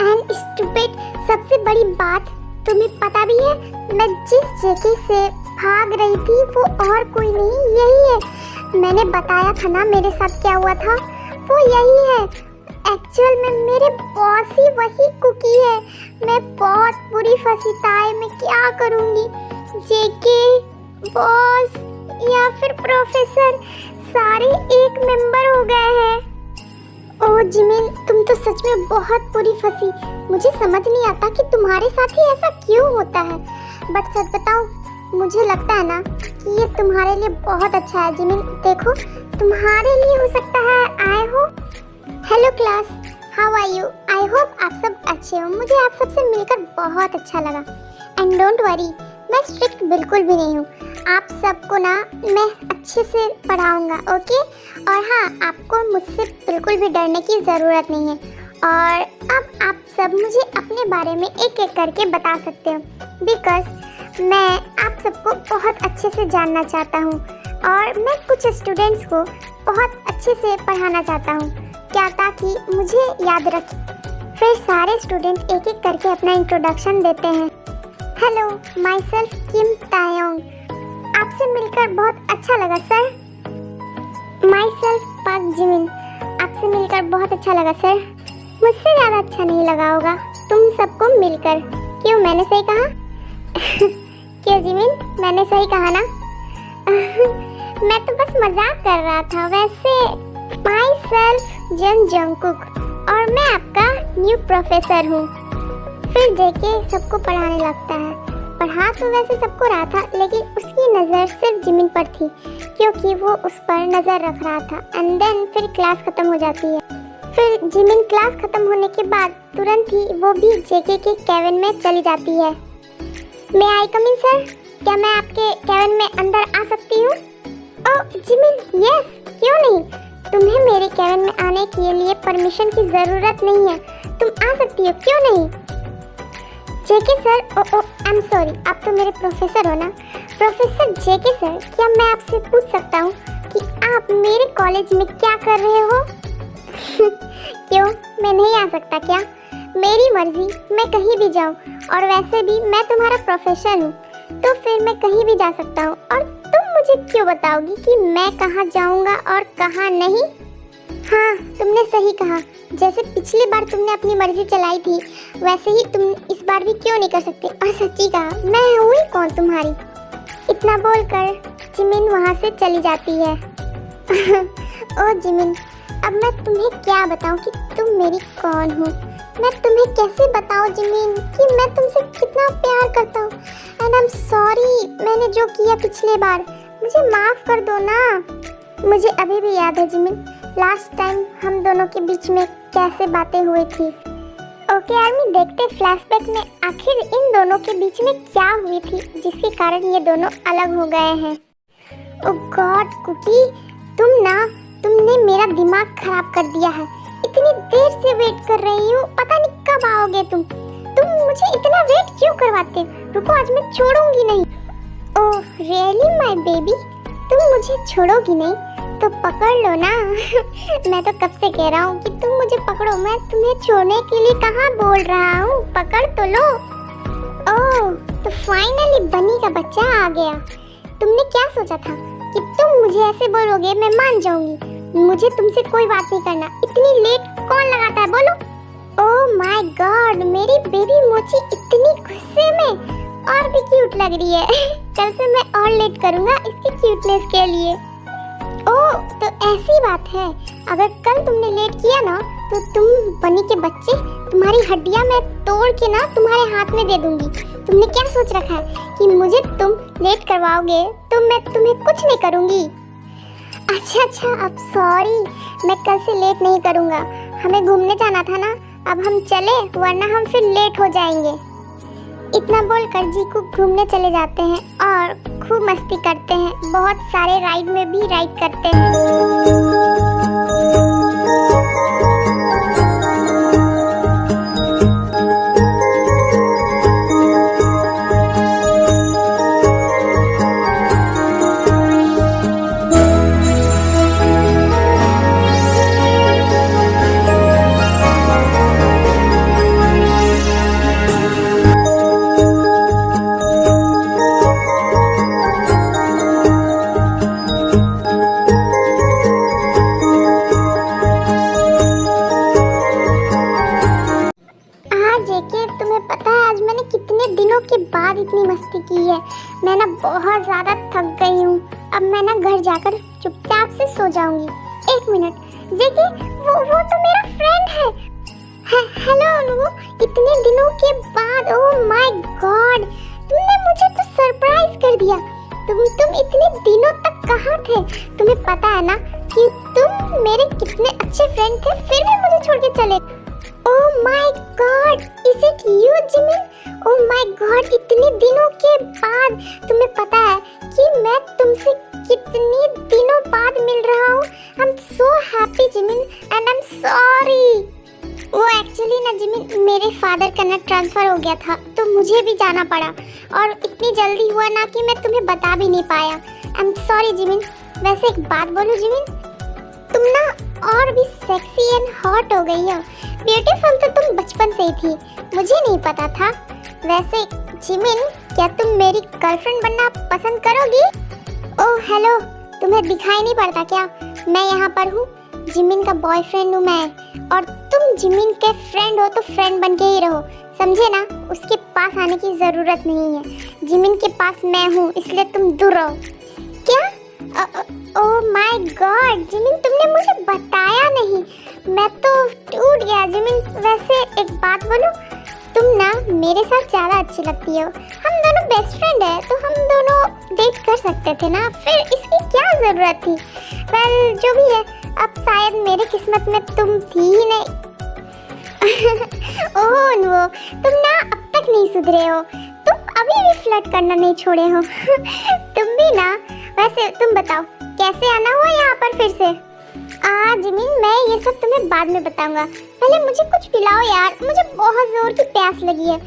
Speaker 1: एंड स्टूपिड, सबसे बड़ी बात तुम्हें पता भी है, मैं जिस जगह से भाग रही थी वो और कोई नहीं यही है। मैंने बताया था ना मेरे साथ क्या हुआ था, वो यही है। एक्चुअल में मेरे बॉस ही वही कुकी है। मैं बहुत बुरी फंसी ताई, मैं क्या करूँगी? जेके, बॉस या फिर प्रोफेसर, सारे एक मेंबर हो गए हैं। ओह जिमिन, तुम तो सच में बहुत बुरी फंसी। मुझे समझ नहीं आता कि तुम्हारे साथ ही ऐसा क्यों होता है। बट सच बताऊं, मुझे लगता है ना कि ये तुम्हारे लिए बहुत अच्छा है जिमिन। देखो, तुम्हारे लिए हो सकता है। I hope. Hello class, how are you? I hope आप सब अच्छे हो। मुझे आप सबसे मिलकर बहुत अच्छा लगा। एंड डोंट वरी, मैं स्ट्रिक्ट बिल्कुल भी नहीं हूँ। आप सबको ना मैं अच्छे से पढ़ाऊँगा, ओके? और हाँ, आपको मुझसे बिल्कुल भी डरने की ज़रूरत नहीं है। और अब आप सब मुझे अपने बारे में एक एक करके बता सकते हो, बिकॉज मैं आप सबको बहुत अच्छे से जानना चाहता हूँ और मैं कुछ स्टूडेंट्स को बहुत अच्छे से पढ़ाना चाहता हूँ, क्या ताकि मुझे याद रखें। फिर सारे स्टूडेंट एक एक करके अपना इंट्रोडक्शन देते हैं। हेलो, माई सेल्फ किम तायोंग। आपसे मिलकर बहुत अच्छा लगा सर। माई सेल्फ पाक जिमिन। आपसे मिलकर बहुत अच्छा लगा सर। मुझसे ज़्यादा अच्छा नहीं लगा होगा तुम सबको मिलकर। क्यों, मैंने सही कहा? क्यों जिमिन, मैंने सही कहा ना? मैं तो बस मजाक कर रहा था। वैसे माई सेल्फ जन जंगकुक और मैं आपका न्यू प्रोफेसर हूँ। फिर जेके सबको पढ़ाने लगता है। पढ़ा तो वैसे सबको रहा था, लेकिन उसकी नज़र सिर्फ जिमिन पर थी क्योंकि वो उस पर नज़र रख रहा था। एंड देन फिर क्लास ख़त्म हो जाती है। फिर जिमिन क्लास ख़त्म होने के बाद तुरंत ही वो भी जेके के केबिन में चली जाती है। मैं आई कम इन सर? क्या मैं आपके केबिन में अंदर आ सकती हूँ? ओह जिमिन, यस, क्यों नहीं। तुम्हें मेरे केबिन में आने के लिए परमिशन की ज़रूरत नहीं है, तुम आ सकती हो, क्यों नहीं? JK sir, oh I am sorry, आप तो मेरे प्रोफेसर हो ना। प्रोफेसर जेके सर, क्या मैं आपसे पूछ सकता हूँ कि आप मेरे कॉलेज में क्या कर रहे हो? क्यों, मैं नहीं आ सकता क्या? मेरी मर्जी, मैं कहीं भी जाऊँ। और वैसे भी मैं तुम्हारा प्रोफेसर हूँ, तो फिर मैं कहीं भी जा सकता हूँ। और तुम मुझे क्यों बताओगी कि मैं कहाँ जाऊँगा और कहाँ नहीं? हाँ, तुमने सही कहा। जैसे पिछली बार तुमने अपनी मर्जी चलाई थी, वैसे ही तुम इस बार भी क्यों नहीं कर सकते? और सच्ची कहा, मैं हूँ ही कौन तुम्हारी? इतना बोलकर जिमिन वहाँ से चली जाती है। ओ जिमिन, अब मैं तुम्हें क्या बताऊँ कि तुम मेरी कौन हो? मैं तुम्हें कैसे बताऊँ जिमिन कि मैं तुमसे कितना प्यार करता हूँ? एंड आई एम सॉरी, मैंने जो किया पिछले बार, मुझे माफ़ कर दो ना। मुझे अभी भी याद है जिमिन, लास्ट टाइम हम दोनों के बीच में कैसे बातें हुई थी। ओके आर्मी, देखते फ्लैशबैक में आखिर इन दोनों के बीच में क्या हुई थी जिसके कारण ये दोनों अलग हो गए हैं। ओह गॉड कुकी, तुमने मेरा दिमाग खराब कर दिया है। इतनी देर से वेट कर रही हूँ, पता नहीं कब आओगे तुम मुझे इतना वेट क्यों करवाते? रुको, आज मैं छोड़ूंगी नहीं। ओह रियली माय बेबी, तुम मुझे छोड़ोगी नहीं तो पकड़ लो ना। मैं तो कब से कह रहा हूँ कि तुम मुझे पकड़ो, मैं तुम्हें छोड़ने के लिए कहाँ बोल रहा हूँ, पकड़ तो लो। ओह, तो फाइनली बनी का बच्चा आ गया। तुमने क्या सोचा था कि तुम मुझे ऐसे बोलोगे मैं मान जाऊंगी? मुझे तुमसे कोई बात नहीं करना। इतनी लेट कौन लगाता है बोलो? ओह माय गॉड, मेरी बेबी मोची इतनी गुस्से में और भी क्यूट लग रही है। कल से मैं और लेट करूंगा इसकी क्यूटनेस के लिए। ओह तो ऐसी बात है, अगर कल तुमने लेट किया ना तो तुम बनी के बच्चे, तुम्हारी हड्डियां मैं तोड़ के ना तुम्हारे हाथ में दे दूंगी। तुमने क्या सोच रखा है कि मुझे तुम लेट करवाओगे तो मैं तुम्हें कुछ नहीं करूंगी? अच्छा अब सॉरी, मैं कल से लेट नहीं करूंगा। हमें घूमने जाना था ना, अब हम चले वरना हम फिर लेट हो जाएंगे। इतना बोलकर जीकू घूमने चले जाते हैं और खूब मस्ती करते हैं। बहुत सारे राइड में भी राइड करते हैं। तुम्हें पता है आज मैंने कितने दिनों के बाद इतनी मस्ती की है। मैं ना बहुत ज्यादा थक गई हूँ। अब मैं ना घर जाकर चुपचाप से सो जाऊंगी। एक मिनट, देखिए वो तो मेरा फ्रेंड है। हेलो अनु, इतने दिनों के बाद। ओह माय गॉड, तुमने मुझे तो सरप्राइज कर दिया। तुम इतने दिनों तक कहाँ थे? तुम्हें पता है ना कि तुम मेरे कितने अच्छे फ्रेंड थे, फिर भी मुझे छोड़ के चले। Oh my God, is it you, Jimin? Oh my God, इतने दिनों के बाद। तुम्हें पता है कि मैं तुमसे कितने दिनों बाद मिल रहा हूँ। I'm so happy, Jimin, and I'm sorry. वो एक्चुअली ना जिमिन, मेरे फादर का ना ट्रांसफर हो गया था तो मुझे भी जाना पड़ा और इतनी जल्दी हुआ ना कि मैं तुम्हें बता भी नहीं पाया। I'm sorry Jimin. वैसे एक बात बोलूं जिमिन, तुम ना और भी सेक्सी एंड हॉट हो गई हो। ब्यूटीफुल तो तुम बचपन से ही थी, मुझे नहीं पता था। वैसे जिमिन, क्या तुम मेरी गर्लफ्रेंड बनना पसंद करोगी? ओह हेलो, तुम्हें दिखाई नहीं पड़ता क्या? मैं यहाँ पर हूँ, जिमिन का बॉयफ्रेंड हूँ मैं। और तुम जिमिन के फ्रेंड हो तो फ्रेंड बन के ही रहो, समझे ना? उसके पास आने की ज़रूरत नहीं है। जिमिन के पास मैं हूँ, इसलिए तुम दूर रहो। क्या? ओह माय गॉड जिमिन, तुमने मुझे बताया नहीं, मैं तो टूट गया जिमिन। वैसे एक बात बोलूं, तुम ना मेरे साथ ज़्यादा अच्छी लगती हो। हम दोनों बेस्ट फ्रेंड है तो हम दोनों डेट कर सकते थे ना, फिर इसकी क्या ज़रूरत थी? वेल जो भी है, अब शायद मेरे किस्मत में तुम थी ही नहीं। ओह नो, तुम ना अब तक नहीं सुधरे हो, तुम अभी भी फ्लर्ट करना नहीं छोड़े हो। तुम भी ना। वैसे तुम बताओ कैसे आना हुआ यहाँ पर फिर से? जिमिन, मैं ये सब तुम्हें बाद में बताऊंगा, पहले मुझे कुछ पिलाओ यार, मुझे बहुत जोर की प्यास लगी है।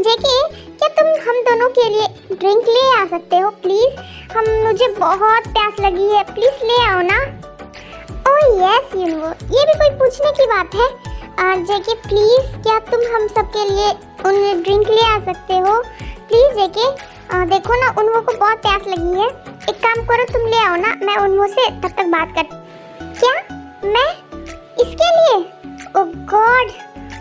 Speaker 1: जेके, क्या तुम हम दोनों के लिए ड्रिंक ले आ सकते हो प्लीज? मुझे बहुत प्यास लगी है, प्लीज ले आओ ना। ओह यस यूनो, ये भी कोई पूछने की बात है? जेके प्लीज, क्या तुम हम सब के लिए उन ड्रिंक ले आ सकते हो प्लीज? जेके देखो ना, उन्हों को बहुत प्यास लगी है। एक काम करो, तुम ले आओ ना, मैं उन्हों से तब तक बात कर। क्या? मैं इसके लिए? ओह गॉड,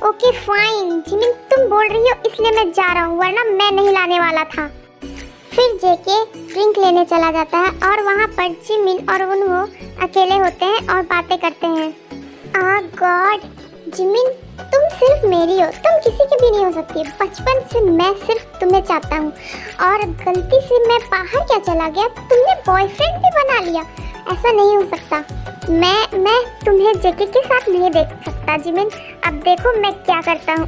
Speaker 1: ओके फाइन जिमिन, तुम बोल रही हो इसलिए मैं जा रहा हूँ, वरना मैं नहीं लाने वाला था। फिर जेके ड्रिंक लेने चला जाता है और वहाँ पर जिमिन और उन्हों अकेले होते हैं और बातें करते हैं। गॉड जिमिन, तुम सिर्फ मेरी हो, तुम किसी की भी नहीं हो सकती। बचपन से मैं सिर्फ तुम्हें चाहता हूँ और गलती से मैं बाहर क्या चला गया, तुमने बॉयफ्रेंड भी बना लिया। ऐसा नहीं हो सकता। मैं तुम्हें जेके के साथ नहीं देख सकता जिमिन। अब देखो मैं क्या करता हूँ।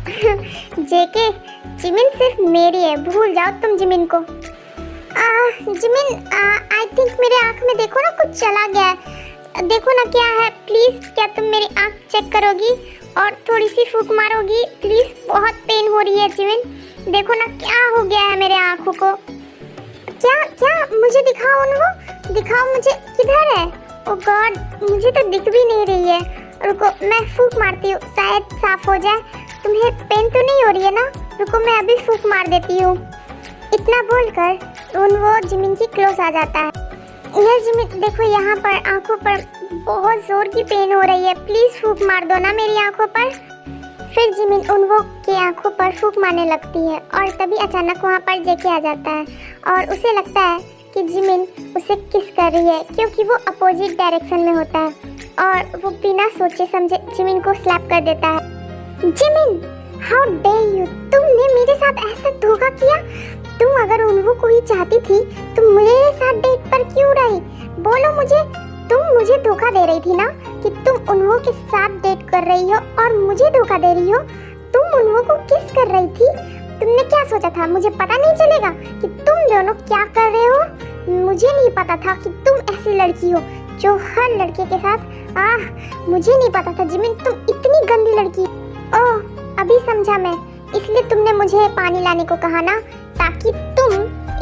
Speaker 1: जेके, जिमिन सिर्फ मेरी है, भूल जाओ तुम जिमिन को। जिमिन, आई थिंक मेरे आँख में देखो ना कुछ चला गया है, देखो ना क्या है। प्लीज़ क्या तुम मेरी आँख चेक करोगी और थोड़ी सी फूंक मारोगी प्लीज़? बहुत पेन हो रही है जिमिन, देखो ना क्या हो गया है मेरे आँखों को। क्या मुझे दिखाओ उनको, दिखाओ मुझे, किधर है? ओह गॉड, मुझे तो दिख भी नहीं रही है। रुको मैं फूंक मारती हूँ, शायद साफ हो जाए। तुम्हें पेन तो नहीं हो रही है ना? रुको मैं अभी फूंक मार देती हूँ। इतना बोलकर वो जिमिन की क्लोज आ जाता है। यह जिमिन देखो, यहाँ पर आंखों पर बहुत जोर की पेन हो रही है, प्लीज फूंक मार दो ना मेरी आंखों पर। फिर जिमिन उनवो के आंखों पर फूंक मारने लगती है और तभी अचानक वहाँ पर जेके आ जाता है और उसे लगता है कि जिमिन उसे किस कर रही है, क्योंकि वो अपोजिट डायरेक्शन में होता है और वो बिना सोचे समझे जिमिन को स्लैप कर देता है। जिमिन, हाउ डेयर यू, तुमने मेरे साथ ऐसा धोखा किया। तुम अगर उनवो को ही चाहती थी तो मेरे साथ डेट पर क्यों रही? बोलो मुझे, तुम मुझे धोखा दे रही थी ना कि तुम उनवो के साथ डेट कर रही हो और मुझे धोखा दे रही हो। तुम उनवो को किस कर रही थी? तुमने क्या सोचा था मुझे पता नहीं चलेगा कि तुम दोनों क्या कर रहे हो? मुझे नहीं पता था कि तुम ऐसी लड़की हो जो हर लड़के के साथ मुझे नहीं पता था जिमिन, तुम इतनी गंदी लड़की। ओह, अभी समझा मैं, इसलिए तुमने मुझे पानी लाने को कहा ना, ताकि तुम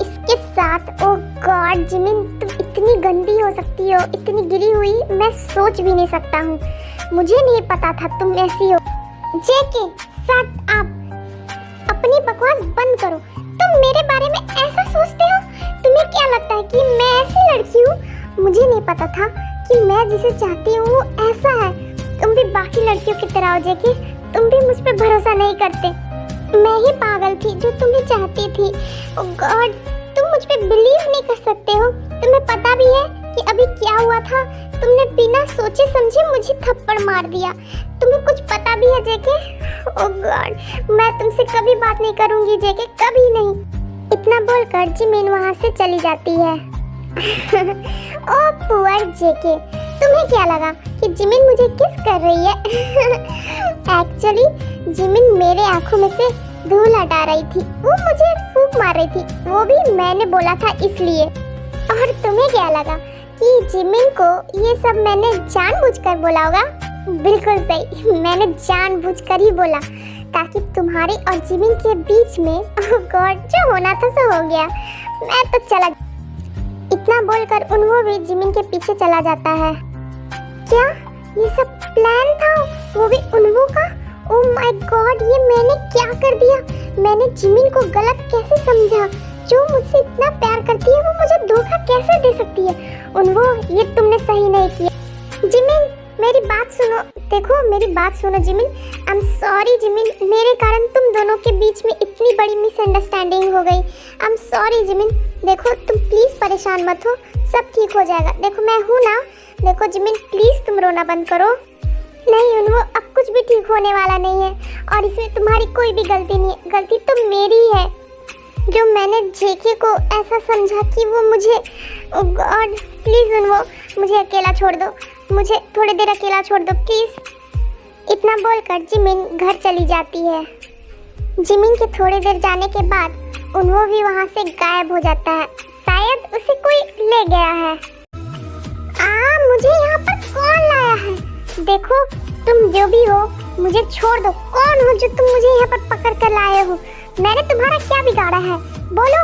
Speaker 1: इसके साथ। ओह गॉड जिमिन, तुम इतनी गंदी हो सकती हो, इतनी गिरी हुई मैं सोच भी नहीं सकता हूँ। मुझे नहीं पता था तुम ऐसी हो। जेके, शट अप, अपनी बकवास बंद करो। तुम मेरे बारे में ऐसा सोचते हो? तुम्हें क्या लगता है कि मैं ऐसी लड़की हूँ? मुझे नहीं पता था कि मैं जिसे चाहती हूँ वो ऐसा है। तुम भी बाकी लड़कियों की तरह हो जेके, तुम भी मुझ पर भरोसा नहीं करते। मैं ही पागल थी जो तुम्हें चाहती थी। ओह गॉड, तुम मुझ पे बिलीव नहीं कर सकते हो। तुम्हें पता भी है कि अभी क्या हुआ था? तुमने बिना सोचे समझे मुझे थप्पड़ मार दिया। तुम्हें कुछ पता भी है जेके? ओह गॉड, मैं तुमसे कभी बात नहीं करूंगी जेके, कभी नहीं। इतना बोलकर जिमिन वहाँ से चली जाती है। ओह पुअर जेके, तुम्हें क्या लगा कि जिमिन मुझे किस कर रही है? एक्चुअली जिमिन मेरे आंखों में से धूल हटा रही थी, वो मुझे फूंक मार रही थी, वो भी मैंने बोला था इसलिए। और तुम्हें क्या लगा कि जिमिन को ये सब मैंने जानबूझकर बोला होगा? बिल्कुल सही, मैंने जानबूझकर ही बोला ताकि तुम्हारे और जिमिन के बीच में ओह गॉड जो होना था सो हो गया। मैं तो चला। इतना बोलकर उनवो भी जिमिन के पीछे चला जाता है। क्या ये सब प्लान था, वो भी उनवो का? ओह माय गॉड, ये मैंने क्या कर दिया? मैंने जिमिन को गलत कैसे समझा? जो मुझसे इतना प्यार करती है वो मुझे धोखा कैसे दे सकती है? उनवो, ये तुमने सही नहीं किया। जिमिन, मेरी बात सुनो, देखो मेरी बात सुनो Jimin. I am sorry Jimin, मेरे कारण तुम दोनों के बीच में इतनी बड़ी मिसअंडरस्टैंडिंग हो गई। आई एम सॉरी जिमिन, देखो तुम प्लीज परेशान मत हो, सब ठीक हो जाएगा। देखो मैं हूँ ना, देखो जिमिन प्लीज तुम रोना बंद करो। नहीं उनवो, अब कुछ भी ठीक होने वाला नहीं है और इसमें तुम्हारी कोई भी गलती नहीं है, गलती तो मेरी है जो मैंने जेके को ऐसा समझा कि वो मुझे। ओह गॉड प्लीज उनवो, मुझे अकेला छोड़ दो, मुझे थोड़ी देर अकेला छोड़ दो प्लीज। इतना बोलकर जिमिन घर चली जाती है। जिमिन के थोड़ी देर जाने के बाद उनवो भी वहाँ से गायब हो जाता है, शायद उसे कोई ले गया है। मुझे यहाँ पर कौन लाया है? देखो तुम जो भी हो मुझे छोड़ दो। कौन हो जो तुम मुझे यहाँ पर पकड़ कर लाए हो? मैंने तुम्हारा क्या बिगाड़ा है? बोलो,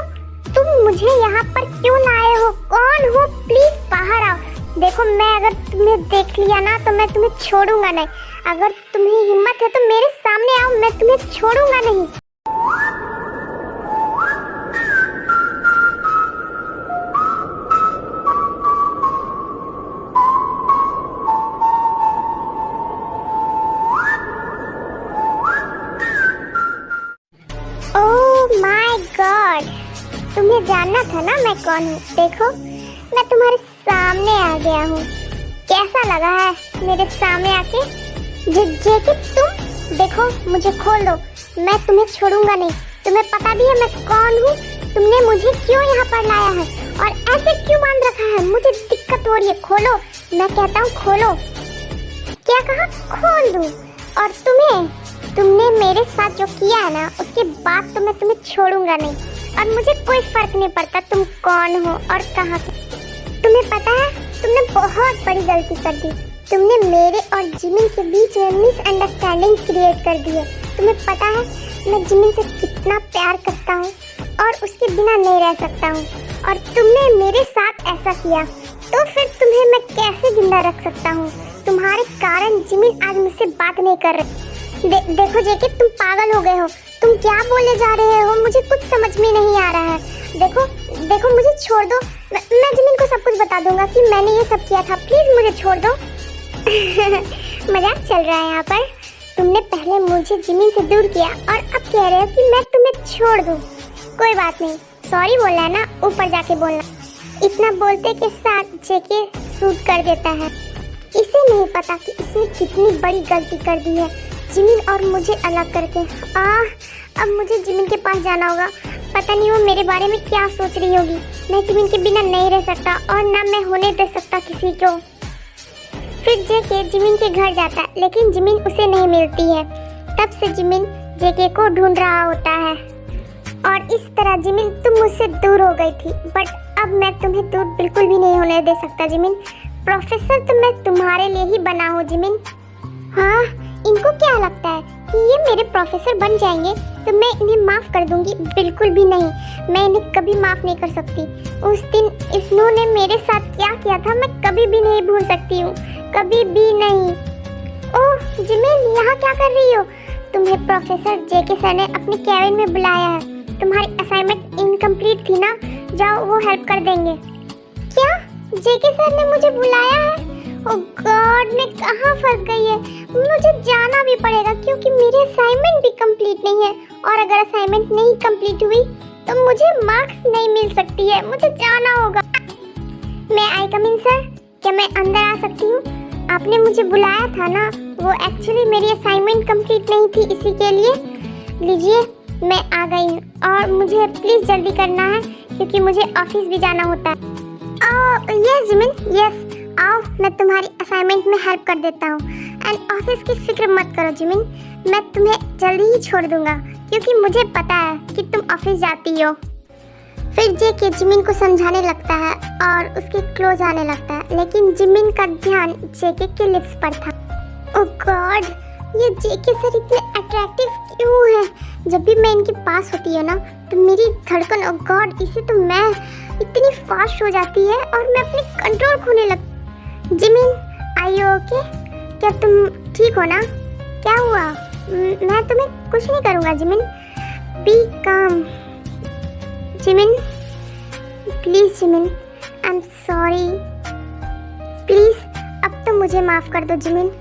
Speaker 1: तुम मुझे यहाँ पर क्यों लाए हो? कौन हो? प्लीज बाहर आओ। देखो मैं अगर तुम्हें देख लिया ना तो मैं तुम्हें छोड़ूंगा नहीं। अगर तुम्हें हिम्मत है तो मेरे सामने आओ, मैं तुम्हें छोड़ूंगा नहीं। तुम्हें जानना था ना मैं कौन हूँ? देखो मैं तुम्हारे सामने आ गया हूँ। कैसा लगा है मेरे सामने आके? जेके तुम देखो, मुझे खोल दो, मैं तुम्हें छोड़ूंगा नहीं। तुम्हें पता भी है मैं कौन हूँ? तुमने मुझे क्यों यहाँ पर लाया है और ऐसे क्यों बांध रखा है? मुझे दिक्कत हो रही है, खोलो। मैं कहता हूँ खोलो। क्या कहा? खोल दूँ? और तुमने मेरे साथ जो किया है ना उसके बाद तो मैं तुम्हें छोड़ूंगा नहीं और मुझे कोई फर्क नहीं पड़ता तुम कौन हो और कहाँ के। तुम्हें पता है तुमने बहुत बड़ी गलती कर दी। तुमने मेरे और जिमिन के बीच में मिसअंडरस्टैंडिंग क्रिएट कर दी है। तुम्हें पता है मैं जिमिन से कितना प्यार करता हूँ और उसके बिना नहीं रह सकता हूँ, और तुमने मेरे साथ ऐसा किया तो फिर तुम्हें मैं कैसे जिंदा रख सकता हूँ? तुम्हारे कारण जिमिन आज मुझसे बात नहीं कर रही। देखो जेके, तुम पागल हो गए हो। तुम क्या बोले जा रहे हो? मुझे कुछ समझ में नहीं आ रहा है। देखो मुझे छोड़ दो। मैं जिमिन को सब कुछ बता दूंगा कि मैंने ये सब किया था। प्लीज मुझे छोड़ दो। मजाक चल रहा है यहाँ पर। तुमने पहले मुझे जिमिन से दूर किया और अब कह रहे हो कि मैं तुम्हें छोड़ दूँ। कोई बात नहीं, सॉरी बोलना है ना, ऊपर जाके बोलना। इतना बोलते के साथ जेके शूट कर देता है। इसे नहीं पता कि इसने कितनी बड़ी गलती कर दी है जिमिन और मुझे अलग करके। अब मुझे जिमिन के पास जाना होगा। पता नहीं वो मेरे बारे में क्या सोच रही होगी। मैं जिमिन के बिना नहीं रह सकता और ना मैं होने दे सकता किसी को। फिर जेके जिमिन के घर जाता है, लेकिन जिमिन उसे नहीं मिलती है। तब से जिमिन जेके को ढूंढ रहा होता है और इस तरह जिमिन तुम मुझसे दूर हो गई थी, बट अब मैं तुम्हें दूर बिल्कुल भी नहीं होने दे सकता जिमिन। प्रोफेसर तो मैं तुम्हारे लिए ही बना हूँ जिमिन। हाँ, इनको क्या लगता है कि ये मेरे प्रोफेसर बन जाएंगे तो मैं इन्हें माफ़ कर दूंगी? बिल्कुल भी नहीं, मैं इन्हें कभी माफ़ नहीं कर सकती। उस दिन इन्होंने मेरे साथ क्या किया था मैं कभी भी नहीं भूल सकती हूँ, कभी भी नहीं। ओह जिमिन, यहाँ क्या कर रही हो? तुम्हें प्रोफेसर जेके सर ने अपने कैबिन में बुलाया है। तुम्हारी असाइनमेंट इनकम्प्लीट थी ना, जाओ वो हेल्प कर देंगे। क्या जेके सर ने मुझे बुलाया है? ओह गॉड, मैं कहाँ फंस गई है। मुझे जाना भी पड़ेगा क्योंकि मेरी असाइनमेंट भी कंप्लीट नहीं है और अगर असाइनमेंट नहीं कंप्लीट हुई तो मुझे मार्क्स नहीं मिल सकती है। मुझे जाना होगा। मैं आई कम इन सर? क्या मैं अंदर आ सकती हूँ? आपने मुझे बुलाया था ना, वो एक्चुअली मेरी असाइनमेंट कंप्लीट नहीं थी, इसी के लिए। लीजिए, मैं आ गई हूँ और मुझे प्लीज़ जल्दी करना है क्योंकि मुझे ऑफिस भी जाना होता है। यस जिमिन, यस, आओ मैं तुम्हारी असाइनमेंट में हेल्प कर देता हूँ। एंड ऑफिस की फिक्र मत करो जिमिन, मैं तुम्हें जल्दी ही छोड़ दूंगा क्योंकि मुझे पता है कि तुम ऑफिस जाती हो। फिर जेके जिमिन को समझाने लगता है और उसके क्लोज आने लगता है, लेकिन जिमिन का ध्यान जेके के लिप्स पर था। ओह गॉड, ये जेके सर इतने अट्रैक्टिव क्यों है? जब भी मैं इनके पास होती है ना तो मेरी धड़कन, ओह गॉड, इसे तो मैं इतनी फास्ट हो जाती है और मैं अपनी कंट्रोल खोने लगती। Jimin, are you okay? क्या तुम ठीक हो ना? क्या हुआ? मैं तुम्हें कुछ नहीं करूँगा जिमिन, बी काम। Jimin please, Jimin I am sorry, please अब तो मुझे माफ़ कर दो जिमिन।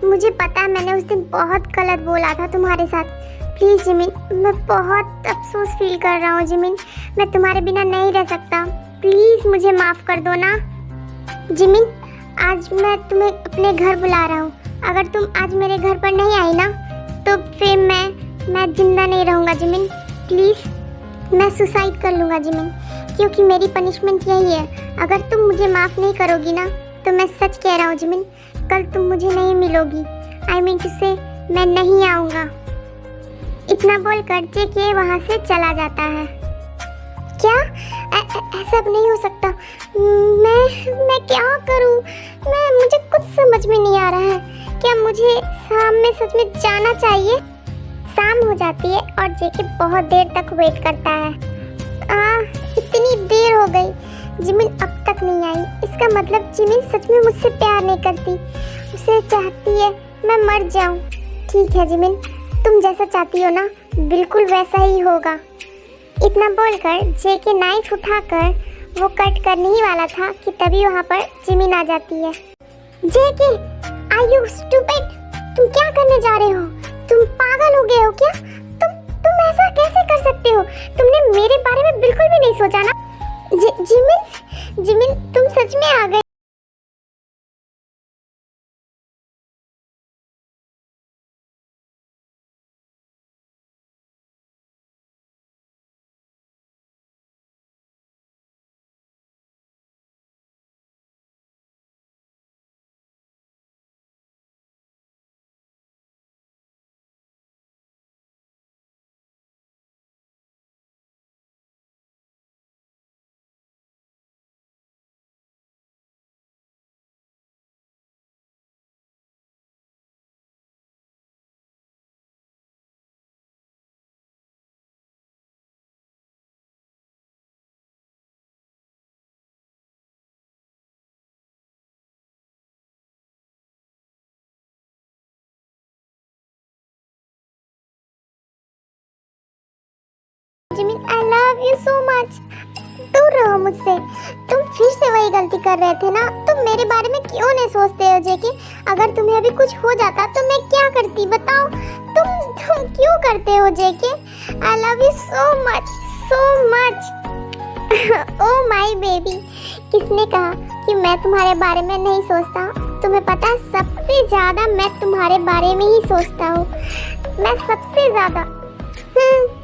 Speaker 1: मुझे पता है मैंने उस दिन बहुत गलत बोला था तुम्हारे साथ। प्लीज़ जिमिन, मैं बहुत अफसोस फील कर रहा हूँ जिमिन, मैं तुम्हारे बिना नहीं रह सकता। प्लीज़ मुझे माफ़ कर दो ना जिमिन। आज मैं तुम्हें अपने घर बुला रहा हूँ। अगर तुम आज मेरे घर पर नहीं आई ना तो फिर मैं जिंदा नहीं रहूँगा जिमिन। प्लीज़, मैं सुसाइड कर लूँगा जिमिन, क्योंकि मेरी पनिशमेंट यही है। अगर तुम मुझे माफ़ नहीं करोगी ना तो मैं सच कह रहा हूँ जिमिन, कल तुम मुझे नहीं मिलोगी। आई मीन टू से मैं नहीं आऊँगा। इतना बोलकर जेके वहाँ से चला जाता है। क्या ऐसा अब नहीं हो सकता? मैं क्या करूँ? मुझे कुछ समझ में नहीं आ रहा है। क्या मुझे शाम में सच में जाना चाहिए? शाम हो जाती है और जेके बहुत देर तक वेट करता है। इतनी देर हो गई, जिमिन अब तक नहीं आई। इसका मतलब जिमिन सच में मुझसे प्यार नहीं करती, उसे चाहती है मैं मर जाऊं। ठीक है जिमिन, तुम जैसा चाहती हो ना बिल्कुल वैसा ही होगा। इतना बोलकर जेके नाइफ उठाकर वो कट करने ही वाला था कि तभी वहाँ पर जिमिन आ जाती है। जेके, आर यू स्टूपिड? तुम क्या करने जा रहे हो? तुम पागल हो गए हो क्या? तुम ऐसा कैसे कर सकते हो? तुमने मेरे बारे में बिल्कुल भी नहीं सोचा ना? जिमिन, तुम सच में आ गए। Jimin, I love you so much. दूर रहो मुझसे, तुम फिर से वही गलती कर रहे थे ना। तुम मेरे बारे में क्यों नहीं सोचते हो जेके? अगर तुम्हें अभी कुछ हो जाता तो मैं क्या करती बताओ? तुम क्यों करते हो JK? I love you so much, so much. Oh my baby, किसने कहा कि मैं तुम्हारे बारे में नहीं सोचता? तुम्हें पता है सबसे ज्यादा मैं तुम्हारे बारे में ही सोचता हूँ। मैं सबसे ज्यादा।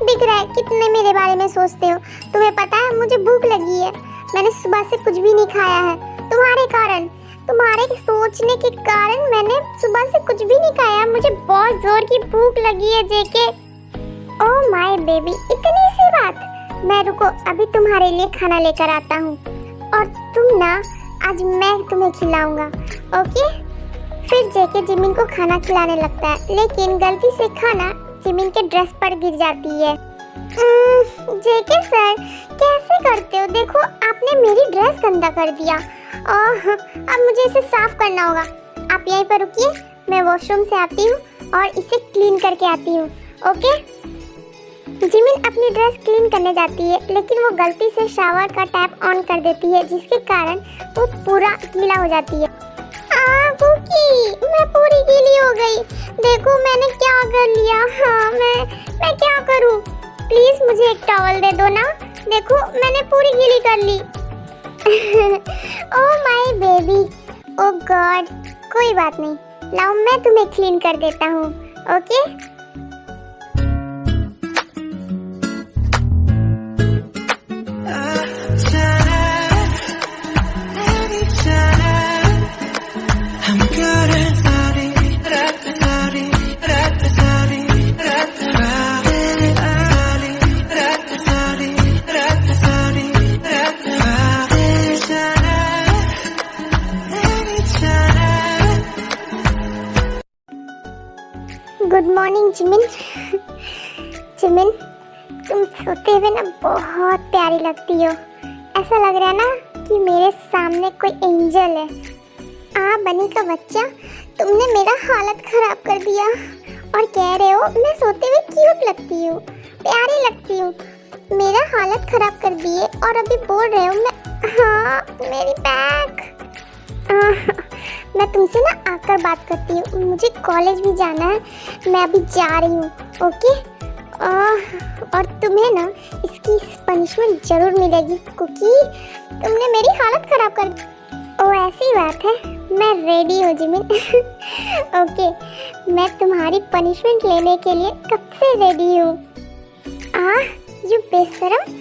Speaker 1: दिख रहा है कितने मेरे बारे में सोचते हो। तुम्हें पता है मुझे भूख लगी है। मैंने सुबह से कुछ भी नहीं खाया है। तुम्हारे कारण, तुम्हारे सोचने के कारण मैंने सुबह से कुछ भी नहीं खाया। मुझे बहुत जोर की भूख लगी है जेके। ओह माय बेबी, इतनी सी बात। मैं रुको, अभी तुम्हारे लिए खाना लेकर आता हूँ और तुम ना, आज मैं तुम्हें खिलाऊंगा, ओके? फिर जेके जिमिन को खाना खिलाने लगता है, लेकिन गलती से खाना जिमिन के ड्रेस पर गिर जाती है। जेके सर, कैसे करते हो? देखो आपने मेरी ड्रेस गंदा कर दिया। अब मुझे इसे साफ करना होगा। आप यहीं पर रुकिए, मैं वॉशरूम से आती हूँ और इसे क्लीन करके आती हूँ, ओके? जिमिन अपनी ड्रेस क्लीन करने जाती है, लेकिन वो गलती से शावर का टैप ऑन कर देती है, जिसके कारण वो पूरा गीला हो जाती है। कुकी, मैं पूरी गीली हो गई। देखो मैंने क्या कर लिया। हाँ, मैं क्या करूँ? प्लीज मुझे एक टॉवल दे दो ना। देखो मैंने पूरी गीली कर ली। Oh my baby, oh god, कोई बात नहीं, लाओ मैं तुम्हें क्लीन कर देता हूँ, okay? Good morning Jimin. Jimin, तुम सोते हुए ना बहुत प्यारी लगती हो। ऐसा लग रहा है ना कि मेरे सामने कोई एंजल है। बनी का बच्चा, तुमने मेरा हालत खराब कर दिया और कह रहे हो मैं सोते हुए क्यूट लगती हूँ, प्यारी लगती हूँ। मेरा हालत खराब कर दिए और अभी बोल रहे हो मैं। हाँ, मेरी बैक। मैं तुमसे ना आकर बात करती हूँ, मुझे कॉलेज भी जाना है, मैं अभी जा रही हूँ, ओके? और तुम्हें ना इसकी पनिशमेंट जरूर मिलेगी क्योंकि तुमने मेरी हालत खराब कर दी। ओ ऐसी बात है, मैं रेडी हूँ जिमिन। ओके, मैं तुम्हारी पनिशमेंट लेने के लिए कब से रेडी हूँ। यू बेशरम,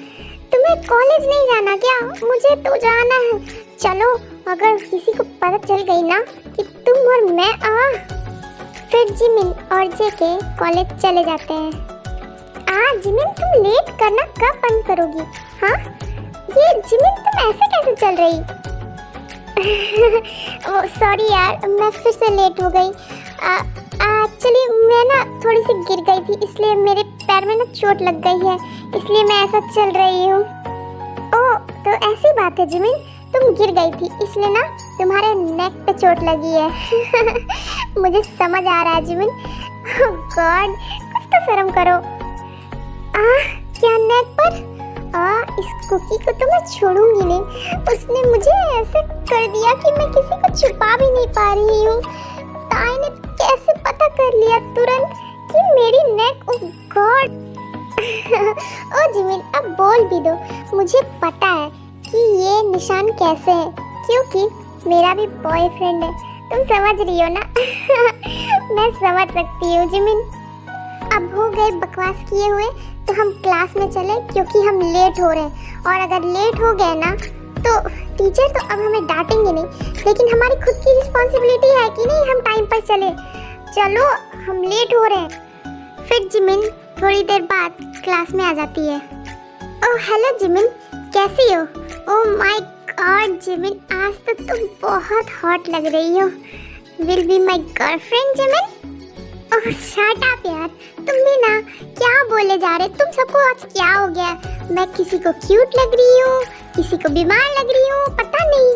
Speaker 1: तुम्हें कॉलेज नहीं जाना क्या? मुझे तो जाना है। चलो, अगर किसी को पता चल गई ना कि तुम और मैं फिर जिमिन और जेके कॉलेज चले जाते हैं। जिमिन, तुम लेट करना कब बंद करोगी? हाँ, ये जिमिन तुम ऐसे कैसे चल रही? सॉरी यार, मैं फिर से लेट हो गई। एक्चुअली मैं ना थोड़ी सी गिर गई थी, इसलिए मेरे पैर में ना चोट लग गई है, इसलिए मैं ऐसा चल रही हूँ। ओह, तो ऐसी बात है जिमिन, तुम गिर गई थी इसलिए ना तुम्हारे नेक पे चोट लगी है। मुझे समझ आ रहा है जिमिन। गॉड, कुछ तो शर्म करो। क्या नेक पर? इस कुकी को तो मैं छोड़ूंगी नहीं। उसने मुझे ऐसे कर दिया कि मैं किसी को छुपा भी नहीं पा रही हूँ। ताई ने कैसे पता कर लिया तुरंत कि मेरी नेक? ओह गॉड। ओ जिमिन, अब बोल भी दो। मुझे पता है कि ये निशान कैसे है, क्योंकि मेरा भी बॉयफ्रेंड है। तुम समझ रही हो ना? मैं समझ सकती हूँ जिमिन। अब हो गए बकवास किए हुए, तो हम क्लास में चले क्योंकि हम लेट हो रहे हैं। और अगर लेट हो गए ना तो टीचर तो अब हमें डांटेंगे नहीं, लेकिन हमारी खुद की रिस्पॉन्सिबिलिटी है कि नहीं हम टाइम पर चले। चलो, हम लेट हो रहे हैं। फिर जिमिन थोड़ी देर बाद क्लास में आ जाती है। ओह हेलो जिमिन, कैसी हो? ओह माय गॉड जिमिन, आज तो तुम बहुत हॉट लग रही हो। Will be my girlfriend Jimin? Oh shut up यार, तुम भी ना क्या बोले जा रहे? तुम सबको आज क्या हो गया? मैं किसी को क्यूट लग रही हूँ, किसी को बीमार लग रही हूँ, पता नहीं।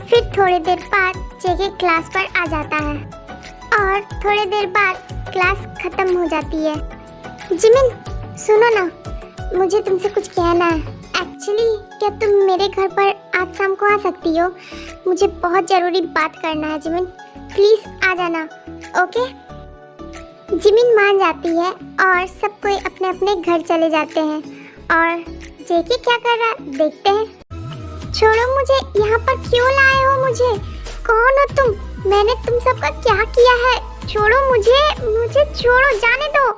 Speaker 1: फिर थोड़ी देर बाद जेके क्लास पर आ जाता है और थोड़ी देर बाद क्लास खत्म हो जाती है। जिमिन सुनो ना, मुझे तुमसे कुछ कहना है। एक्चुअली क्या तुम मेरे घर पर आज शाम को आ सकती हो? मुझे बहुत ज़रूरी बात करना है जिमिन, प्लीज़ आ जाना। ओके? जिमिन मान जाती है और सब कोई अपने अपने घर चले जाते हैं। और जेके क्या कर रहा है देखते हैं। छोड़ो मुझे, यहाँ पर क्यों लाए हो मुझे? कौन हो तुम? मैंने तुम सबका क्या किया है? छोड़ो मुझे छोड़ो, जाने दो।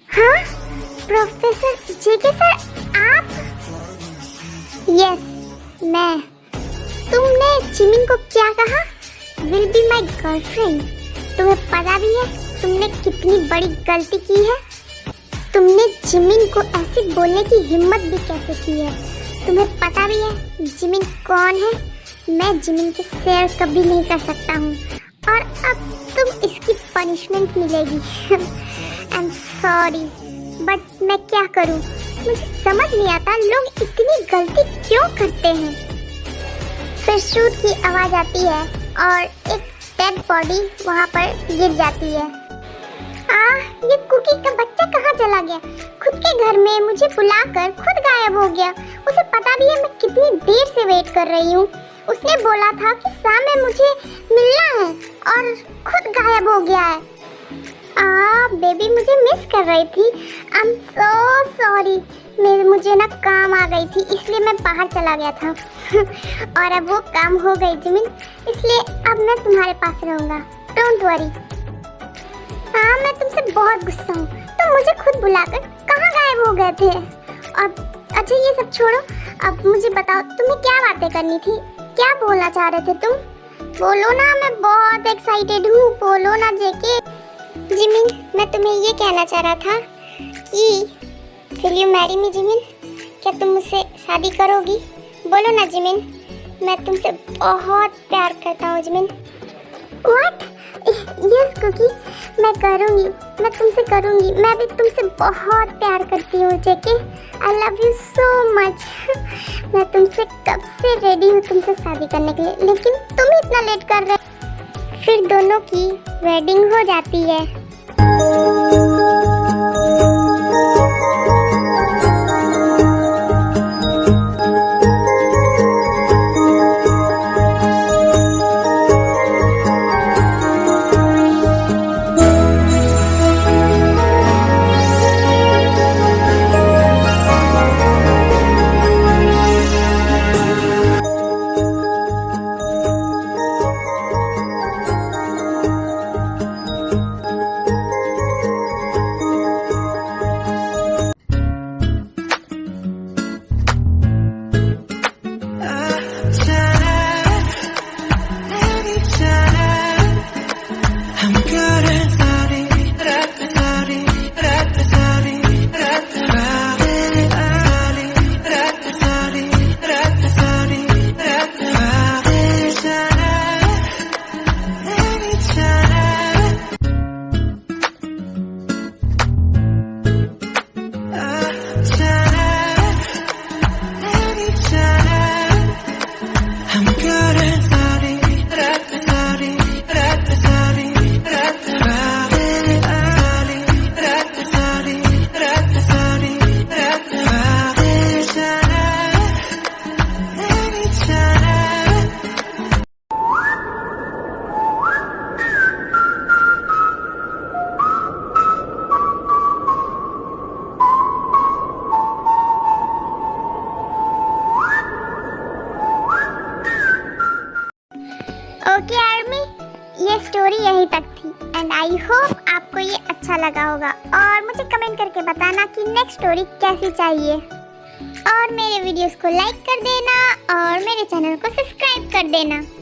Speaker 1: हाँ, प्रोफेसर जेके सर, आप? यस, मैं। तुमने जिमिन को क्या कहा? Will be my girlfriend. तुम्हें पता भी है तुमने कितनी बड़ी गलती की है? तुमने जिमिन को ऐसे बोलने की हिम्मत भी कैसे की है? तुम्हें पता भी है जिमिन कौन है? मैं जिमिन के शेयर कभी नहीं कर सकता हूँ और अब तुम इसकी पनिशमेंट मिलेगी। आई एम सॉरी, बट मैं क्या करूँ? मुझे समझ नहीं आता लोग इतनी गलती क्यों करते हैं। फिर शूट की आवाज़ आती है और एक डेड बॉडी वहाँ पर गिर जाती है। ये कुकी का बच्चा कहाँ चला गया? खुद के घर में मुझे बुलाकर खुद गायब हो गया। उसे पता भी है मैं कितनी देर से वेट कर रही हूँ। उसने बोला था कि शाम में मुझे मिलना है और खुद गायब हो गया है। बेबी मुझे मिस कर रही थी। I am so sorry. मुझे ना काम आ गई थी इसलिए मैं बाहर चला गया था। और अब वो काम हो गई जिमिन, इसलिए अब मैं तुम्हारे पास रहूँगा। Don't worry. मैं तुमसे बहुत गुस्सा हूँ। तुम मुझे खुद बुलाकर कहाँ गायब हो गए थे? अब अच्छा ये सब छोड़ो, अब मुझे बताओ तुम्हें क्या बातें करनी थी? क्या बोलना चाह रहे थे तुम? बोलो ना, मैं बहुत एक्साइटेड हूँ। बोलो ना जेके। जिमिन, मैं तुम्हें ये कहना चाह रहा था कि will you marry me Jimin? क्या तुम मुझसे शादी करोगी? बोलो ना जिमिन, मैं तुमसे बहुत प्यार करता हूँ जिमिन। व्हाट? यस कुकी, मैं करूँगी, मैं तुमसे करूँगी। मैं भी तुमसे बहुत प्यार करती हूँ JK. I love you so much. मैं तुमसे कब से रेडी हूँ तुमसे शादी करने के लिए, लेकिन तुम इतना लेट कर रहे हो। फिर दोनों की वेडिंग हो जाती है। ओके आर्मी, ये स्टोरी यहीं तक थी एंड आई होप आपको ये अच्छा लगा होगा और मुझे कमेंट करके बताना कि नेक्स्ट स्टोरी कैसी चाहिए। और मेरे वीडियोस को लाइक कर देना और मेरे चैनल को सब्सक्राइब कर देना।